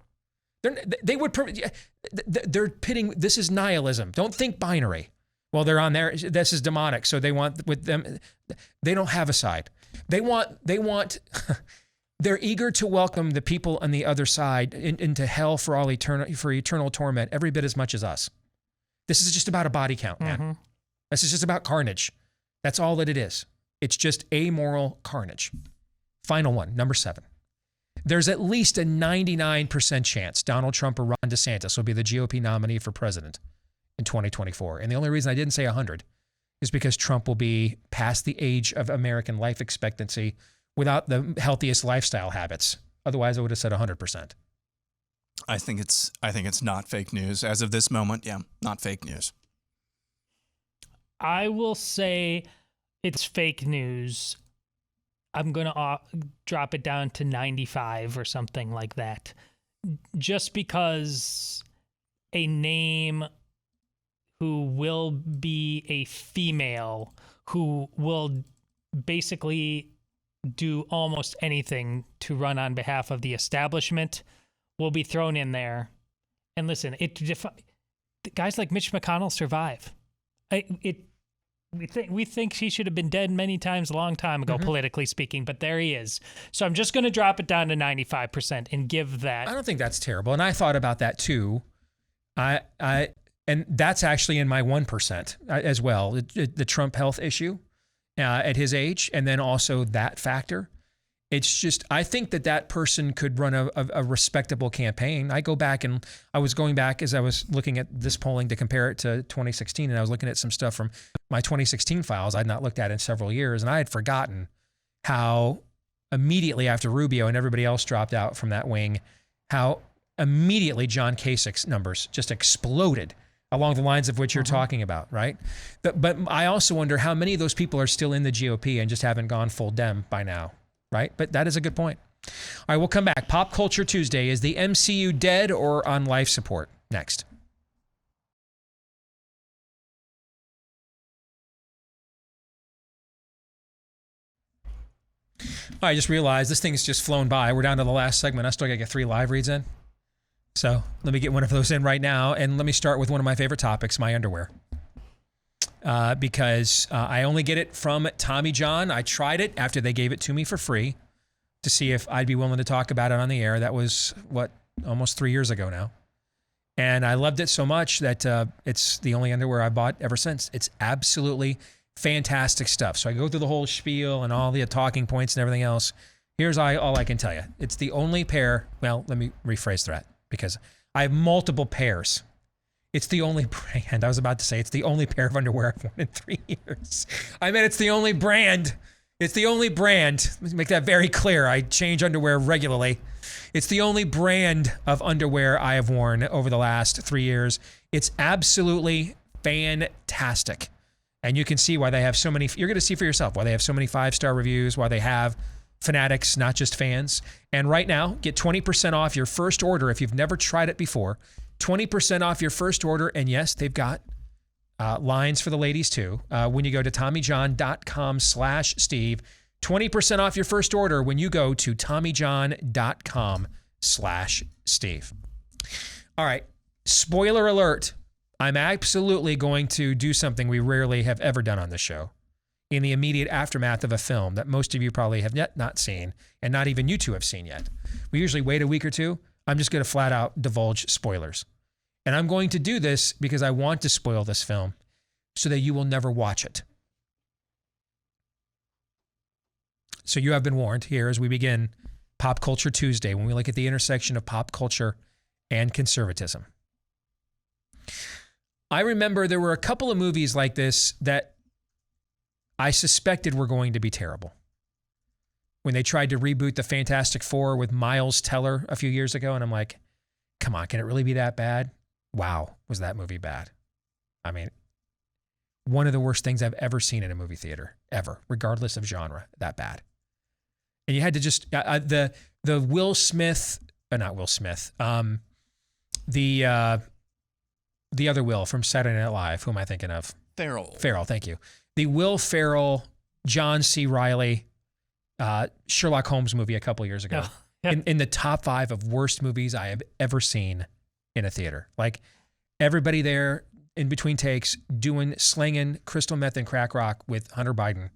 They're pitting, this is nihilism. Don't think binary. Well, they're on there. This is demonic. So they want with them. They don't have a side. They want They're eager to welcome the people on the other side into hell for eternal torment every bit as much as us. This is just about a body count, man. Mm-hmm. This is just about carnage. That's all that it is. It's just amoral carnage. Final one, number 7. There's at least a 99% chance Donald Trump or Ron DeSantis will be the GOP nominee for president in 2024. And the only reason I didn't say 100 is because Trump will be past the age of American life expectancy without the healthiest lifestyle habits. Otherwise, I would have said 100%. I think it's not fake news. As of this moment, yeah, not fake news. I will say it's fake news. I'm going to drop it down to 95 or something like that. Just because a name who will be a female who will basically do almost anything to run on behalf of the establishment will be thrown in there. And listen, guys like Mitch McConnell survive. We think he should have been dead many times a long time ago, politically speaking, but there he is. So I'm just going to drop it down to 95% and give that. I don't think that's terrible. And I thought about that too. And that's actually in my 1% as well. The Trump health issue at his age, and then also that factor. It's just, I think that person could run a respectable campaign. I was going back as I was looking at this polling to compare it to 2016, and I was looking at some stuff from my 2016 files I'd not looked at in several years, and I had forgotten how immediately after Rubio and everybody else dropped out from that wing, how immediately John Kasich's numbers just exploded along the lines of what you're talking about, right? But I also wonder how many of those people are still in the GOP and just haven't gone full Dem by now, right? But that is a good point. All right, we'll come back. Pop Culture Tuesday. Is the MCU dead or on life support? Next. I just realized this thing's just flown by. We're down to the last segment. I still got to get 3 live reads in. So let me get one of those in right now. And let me start with one of my favorite topics, my underwear. Because I only get it from Tommy John. I tried it after they gave it to me for free to see if I'd be willing to talk about it on the air. That was, almost 3 years ago now. And I loved it so much that it's the only underwear I bought ever since. It's absolutely fantastic stuff. So I go through the whole spiel and all the talking points and everything else. Here's all I can tell you. It's the only pair. Well, let me rephrase that because I have multiple pairs. It's the only brand. I was about to say it's the only pair of underwear I've worn in 3 years. I meant it's the only brand. It's the only brand. Let me make that very clear. I change underwear regularly. It's the only brand of underwear I have worn over the last 3 years. It's absolutely fantastic. And you can see why they have so many, you're going to see for yourself why they have so many 5-star reviews, why they have fanatics, not just fans. And right now, get 20% off your first order if you've never tried it before. 20% off your first order. And yes, they've got lines for the ladies too. When you go to TommyJohn.com/Steve, 20% off your first order when you go to TommyJohn.com/Steve. All right. Spoiler alert. I'm absolutely going to do something we rarely have ever done on this show in the immediate aftermath of a film that most of you probably have yet not seen, and not even you two have seen yet. We usually wait a week or two. I'm just going to flat out divulge spoilers. And I'm going to do this because I want to spoil this film so that you will never watch it. So you have been warned here as we begin Pop Culture Tuesday, when we look at the intersection of pop culture and conservatism. I remember there were a couple of movies like this that I suspected were going to be terrible. When they tried to reboot the Fantastic Four with Miles Teller a few years ago, and I'm like, come on, can it really be that bad? Wow, was that movie bad? I mean, one of the worst things I've ever seen in a movie theater, ever, regardless of genre, that bad. And you had to just, the Will Smith, not Will Smith, the other Will from Saturday Night Live, who am I thinking of? Ferrell, thank you. The Will Ferrell, John C. Reilly, Sherlock Holmes movie a couple years ago. In the top 5 of worst movies I have ever seen in a theater. Like everybody there in between takes slinging crystal meth and crack rock with Hunter Biden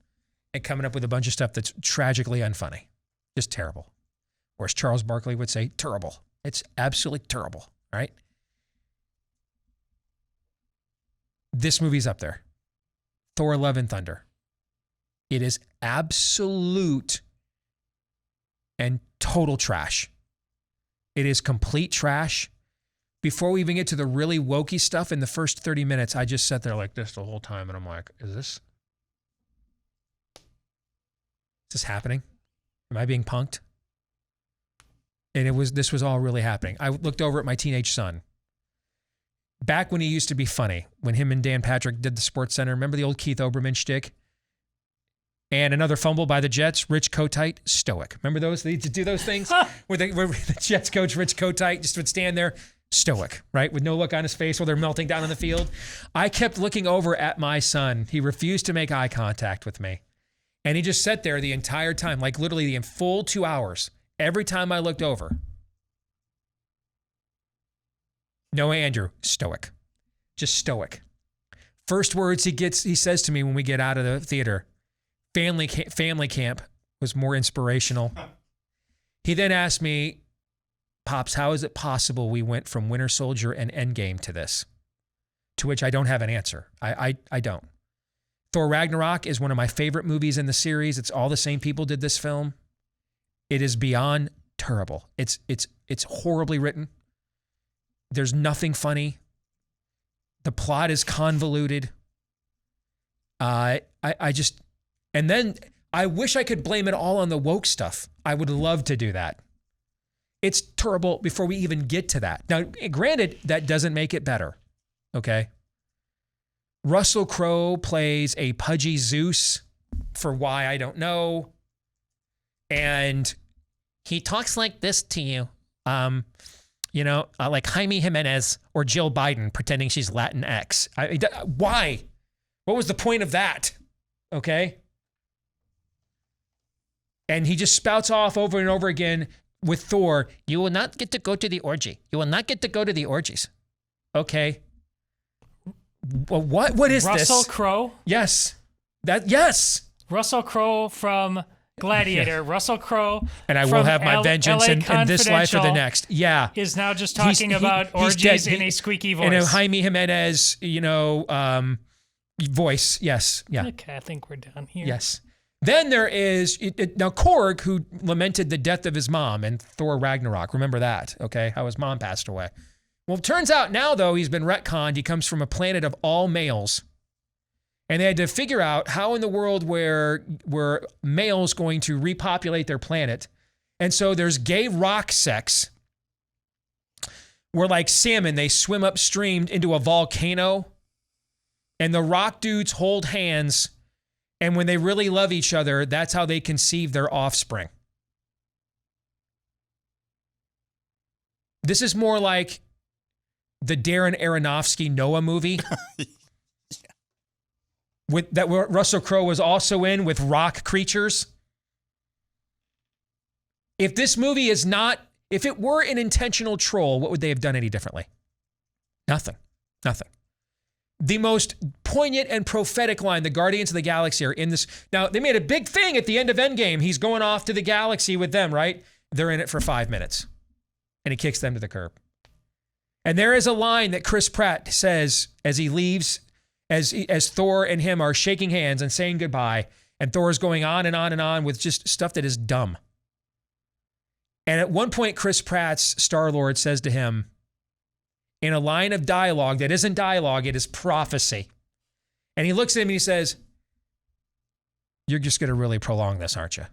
and coming up with a bunch of stuff that's tragically unfunny. Just terrible. or as Charles Barkley would say, terrible. It's absolutely terrible, right? This movie's up there. Thor: Love and Thunder. It is absolute and total trash. It is complete trash. Before we even get to the really wokey stuff in the first 30 minutes, I just sat there like this the whole time, and I'm like, is this happening? Am I being punked? And this was all really happening. I looked over at my teenage son. Back when he used to be funny, when him and Dan Patrick did the Sports Center, remember the old Keith Olbermann shtick? And another fumble by the Jets, Rich Kotite, stoic. Remember those? They used to do those things where the Jets coach, Rich Kotite, just would stand there, stoic, right? With no look on his face while they're melting down on the field. I kept looking over at my son. He refused to make eye contact with me. And he just sat there the entire time, like literally the full 2 hours. Every time I looked over. No, Andrew, stoic. Just stoic. First words he says to me when we get out of the theater, family camp was more inspirational. He then asked me, Pops, how is it possible we went from Winter Soldier and Endgame to this? To which I don't have an answer. I don't. Thor Ragnarok is one of my favorite movies in the series. It's all the same people did this film. It is beyond terrible. It's horribly written. There's nothing funny. The plot is convoluted. And then I wish I could blame it all on the woke stuff. I would love to do that. It's terrible before we even get to that. Now, granted, that doesn't make it better. Okay. Russell Crowe plays a pudgy Zeus for why I don't know. And he talks like this to you. Like Jaime Jimenez or Jill Biden pretending she's Latinx. Why? What was the point of that? Okay. And he just spouts off over and over again with Thor. You will not get to go to the orgy. You will not get to go to the orgies. Okay. Well, what is this? Russell Crowe? Yes. Yes. Russell Crowe from Gladiator. Yeah. Russell Crowe. And I will have my vengeance in this life or the next. Yeah. Is now just talking about orgies in a squeaky voice. In a Jaime Jimenez, voice. Yes. Yeah. Okay, I think we're done here. Yes. Then there is, now Korg, who lamented the death of his mom in Thor Ragnarok. Remember that, okay? How his mom passed away. Well, it turns out now, though, he's been retconned. He comes from a planet of all males. And they had to figure out how in the world were males going to repopulate their planet. And so there's gay rock sex where, like salmon, they swim upstream into a volcano. And the rock dudes hold hands. And when they really love each other, that's how they conceive their offspring. This is more like the Darren Aronofsky Noah movie. Yeah. With that Russell Crowe was also in with rock creatures. If this movie is not, if it were an intentional troll, what would they have done any differently? Nothing. The most poignant and prophetic line, the Guardians of the Galaxy are in this. Now, they made a big thing at the end of Endgame. He's going off to the galaxy with them, right? They're in it for 5 minutes. And he kicks them to the curb. And there is a line that Chris Pratt says as he leaves, as Thor and him are shaking hands and saying goodbye. And Thor is going on and on and on with just stuff that is dumb. And at one point, Chris Pratt's Star-Lord says to him, in a line of dialogue that isn't dialogue, it is prophecy. And he looks at him and he says, you're just going to really prolong this, aren't you?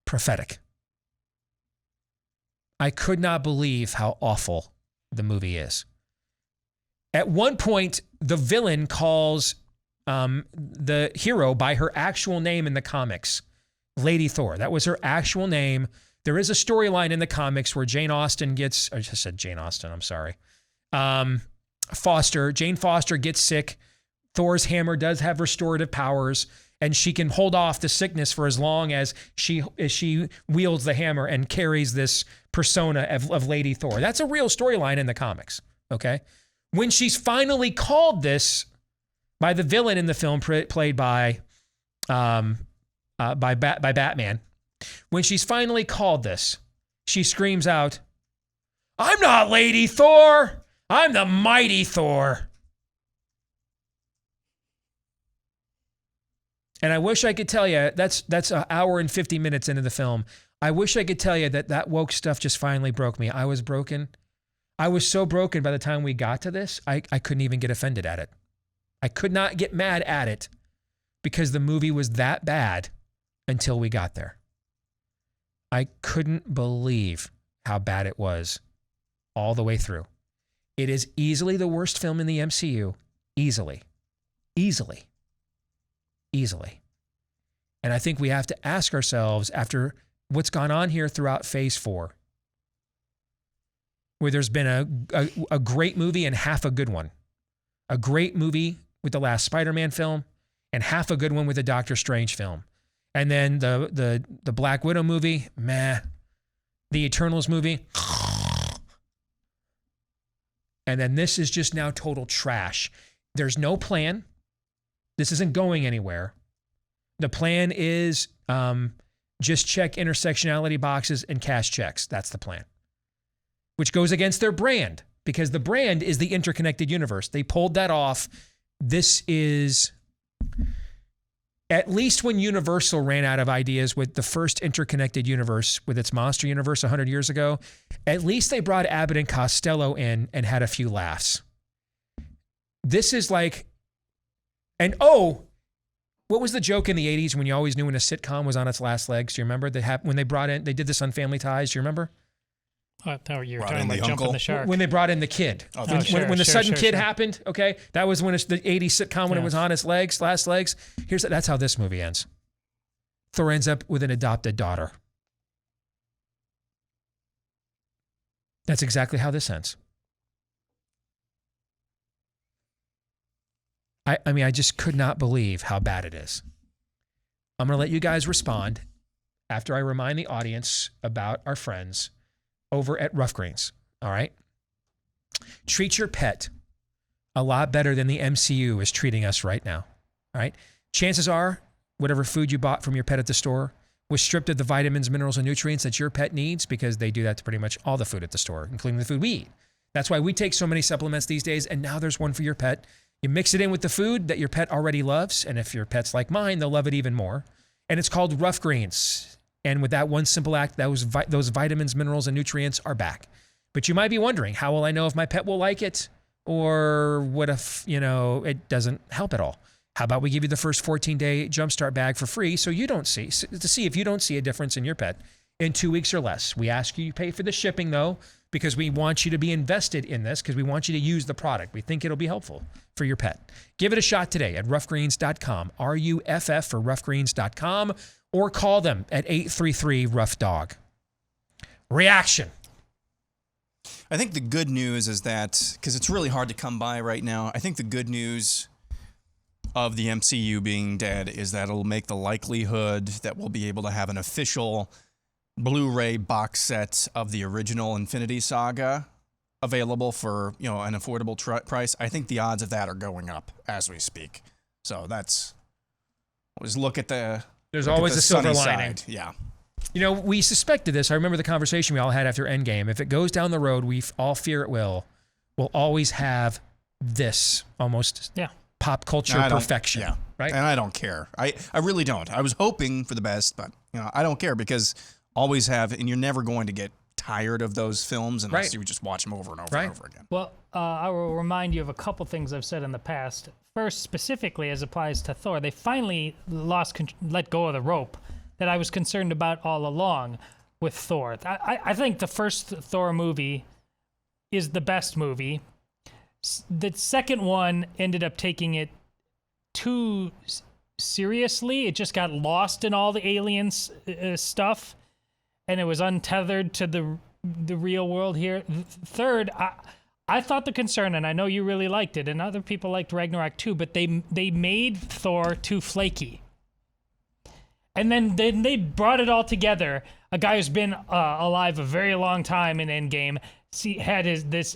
Prophetic. I could not believe how awful the movie is. At one point, the villain calls the hero by her actual name in the comics, Lady Thor. That was her actual name. There is a storyline in the comics where Jane Foster gets sick. Thor's hammer does have restorative powers, and she can hold off the sickness for as long as she wields the hammer and carries this persona of Lady Thor. That's a real storyline in the comics, okay? When she's finally called this by the villain in the film played by by Batman. When she's finally called this, she screams out, "I'm not Lady Thor! I'm the mighty Thor!" And I wish I could tell you, that's an hour and 50 minutes into the film. I wish I could tell you that woke stuff just finally broke me. I was broken. I was so broken by the time we got to this, I couldn't even get offended at it. I could not get mad at it because the movie was that bad until we got there. I couldn't believe how bad it was all the way through. It is easily the worst film in the MCU. Easily. And I think we have to ask ourselves, after what's gone on here throughout Phase 4, where there's been a great movie and half a good one. A great movie with the last Spider-Man film and half a good one with the Doctor Strange film. And then the Black Widow movie, meh. The Eternals movie. And then this is just now total trash. There's no plan. This isn't going anywhere. The plan is just check intersectionality boxes and cash checks. That's the plan. Which goes against their brand, because the brand is the interconnected universe. They pulled that off. This is, at least when Universal ran out of ideas with the first interconnected universe with its monster universe 100 years ago, at least they brought Abbott and Costello in and had a few laughs. This is like, and what was the joke in the 80s when you always knew when a sitcom was on its last legs? Do you remember when they did this on Family Ties? Do you remember? Oh, you were talking about Jumping the Shark. When they brought in the kid. When the sudden kid happened, okay? That was when it's the 80s sitcom when it was on its last legs. That's how this movie ends. Thor ends up with an adopted daughter. That's exactly how this ends. I mean, I just could not believe how bad it is. I'm going to let you guys respond after I remind the audience about our friends over at Rough Greens, all right? Treat your pet a lot better than the MCU is treating us right now, all right? Chances are, whatever food you bought from your pet at the store was stripped of the vitamins, minerals, and nutrients that your pet needs, because they do that to pretty much all the food at the store, including the food we eat. That's why we take so many supplements these days, and now there's one for your pet. You mix it in with the food that your pet already loves, and if your pet's like mine, they'll love it even more. And it's called Rough Greens. And with that one simple act, those vitamins, minerals, and nutrients are back. But you might be wondering, how will I know if my pet will like it? Or what if, it doesn't help at all? How about we give you the first 14-day Jumpstart bag for free so to see if you don't see a difference in your pet in 2 weeks or less. We ask you pay for the shipping, though, because we want you to be invested in this, because we want you to use the product. We think it'll be helpful for your pet. Give it a shot today at roughgreens.com, RUFF for roughgreens.com, or call them at 833-ROUGH-DOG. Reaction. I think the good news is that, because it's really hard to come by right now, I think the good news of the MCU being dead is that it'll make the likelihood that we'll be able to have an official Blu-ray box set of the original Infinity Saga available for, an affordable price. I think the odds of that are going up as we speak. So always look at the There's always a silver lining. Side. Yeah. We suspected this. I remember the conversation we all had after Endgame. If it goes down the road, we all fear it will, we'll always have this almost pop culture perfection. Yeah. Right? And I don't care. I really don't. I was hoping for the best, but I don't care, because always have, and you're never going to get tired of those films unless you just watch them over and over and over again. Well, I will remind you of a couple things I've said in the past. First, specifically as applies to Thor, they finally let go of the rope that I was concerned about all along with Thor. I think the first Thor movie is the best movie. The second one ended up taking it too seriously. It just got lost in all the aliens stuff, and it was untethered to the real world here. Third, I thought the concern, and I know you really liked it, and other people liked Ragnarok too, but they made Thor too flaky. And then they brought it all together. A guy who's been alive a very long time in Endgame had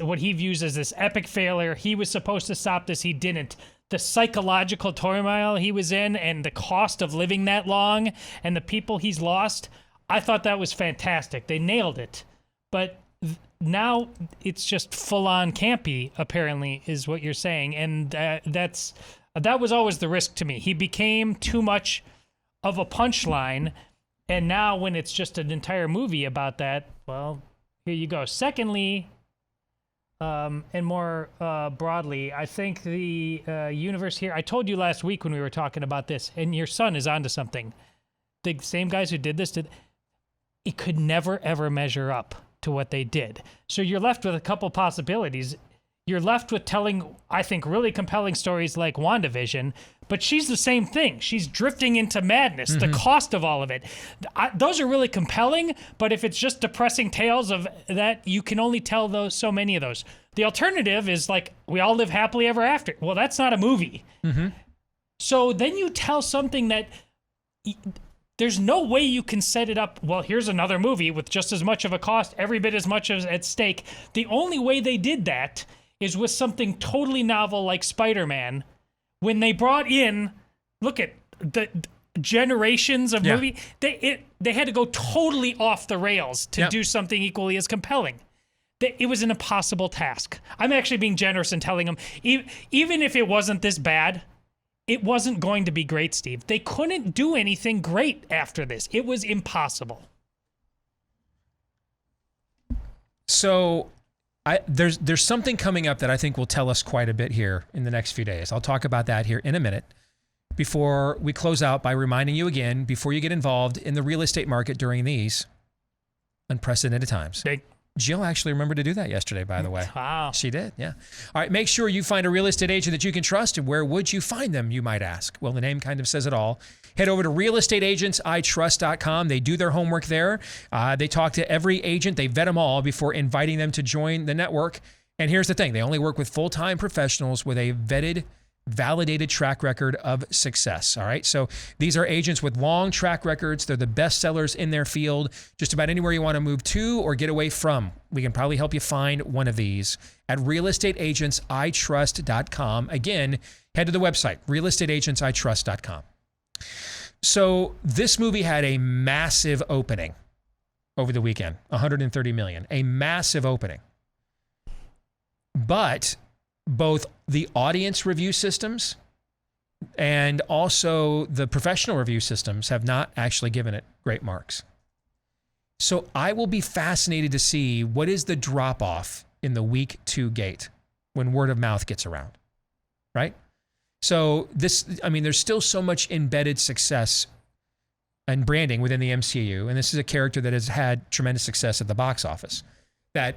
what he views as this epic failure. He was supposed to stop this. He didn't. the psychological turmoil he was in and the cost of living that long and the people he's lost, I thought that was fantastic. They nailed it. But now it's just full-on campy, apparently, is what you're saying. And that was always the risk to me. He became too much of a punchline. And now when it's just an entire movie about that, well, here you go. Secondly, and more broadly, I think the universe here, I told you last week when we were talking about this, and your son is onto something. The same guys who did this, it could never, ever measure up to what they did. So you're left with a couple possibilities. You're left with telling, I think, really compelling stories like WandaVision, but she's the same thing. She's drifting into madness, the cost of all of it. Those are really compelling, but if it's just depressing tales of that, you can only tell so many of those. The alternative is like, we all live happily ever after. Well, that's not a movie. So then you tell something that there's no way you can set it up. Well, here's another movie with just as much of a cost, every bit as much as at stake. The only way they did that is with something totally novel like Spider-Man. When they brought in, look at the generations of movie, they had to go totally off the rails to do something equally as compelling. It was an impossible task. I'm actually being generous in telling them, even if it wasn't this bad, it wasn't going to be great, Steve. They couldn't do anything great after this. It was impossible. So there's something coming up that I think will tell us quite a bit here in the next few days. I'll talk about that here in a minute. Before we close out by reminding you again, before you get involved in the real estate market during these unprecedented times. Jill actually remembered to do that yesterday, by the way. Wow. She did, yeah. All right, make sure you find a real estate agent that you can trust. And where would you find them, you might ask? Well, the name kind of says it all. Head over to realestateagentsitrust.com. They do their homework there. They talk to every agent. They vet them all before inviting them to join the network. And here's the thing. They only work with full-time professionals with a vetted, validated track record of success. All right. So these are agents with long track records. They're the best sellers in their field. Just about anywhere you want to move to or get away from, we can probably help you find one of these at realestateagentsitrust.com. Again, head to the website, realestateagentsitrust.com. So this movie had a massive opening over the weekend, 130 million, a massive opening. But both the audience review systems and also the professional review systems have not actually given it great marks. So I will be fascinated to see what is the drop-off in the week 2 gate when word of mouth gets around, right? So there's still so much embedded success and branding within the MCU, and this is a character that has had tremendous success at the box office, that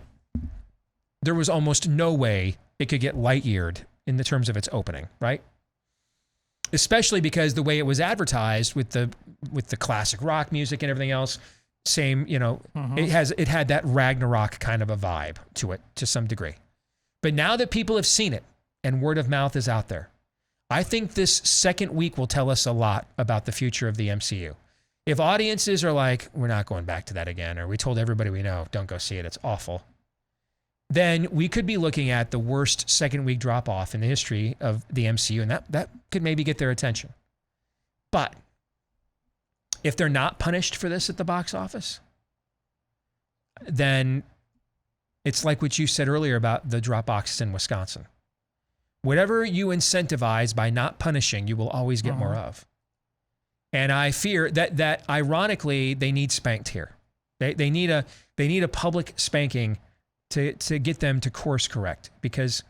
there was almost no way it could get light-yeared in the terms of its opening, right? Especially because the way it was advertised with the classic rock music and everything else, same, it had that Ragnarok kind of a vibe to it to some degree. But now that people have seen it and word of mouth is out there, I think this second week will tell us a lot about the future of the MCU. If audiences are like, we're not going back to that again, or we told everybody we know, don't go see it, it's awful, then we could be looking at the worst second week drop off in the history of the MCU, and that could maybe get their attention. But if they're not punished for this at the box office, then it's like what you said earlier about the drop boxes in Wisconsin. Whatever you incentivize by not punishing, you will always get more of. And I fear that ironically, they need spanked here. They need a public spanking to get them to course correct. Because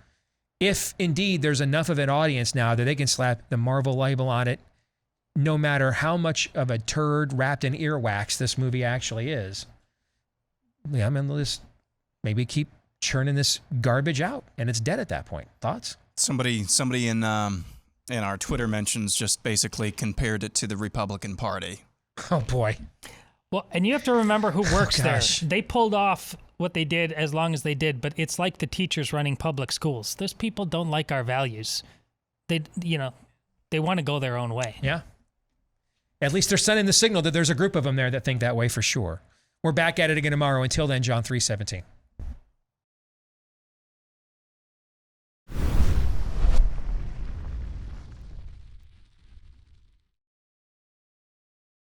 if indeed there's enough of an audience now that they can slap the Marvel label on it, no matter how much of a turd wrapped in earwax this movie actually is, yeah, I'm gonna just maybe keep churning this garbage out, and it's dead at that point. Thoughts? Somebody in our Twitter mentions just basically compared it to the Republican Party. Oh boy. Well, and you have to remember who works there. They pulled off what they did as long as they did, but it's like the teachers running public schools. Those people don't like our values. They want to go their own way. Yeah. At least they're sending the signal that there's a group of them there that think that way for sure. We're back at it again tomorrow. Until then, John 3:17.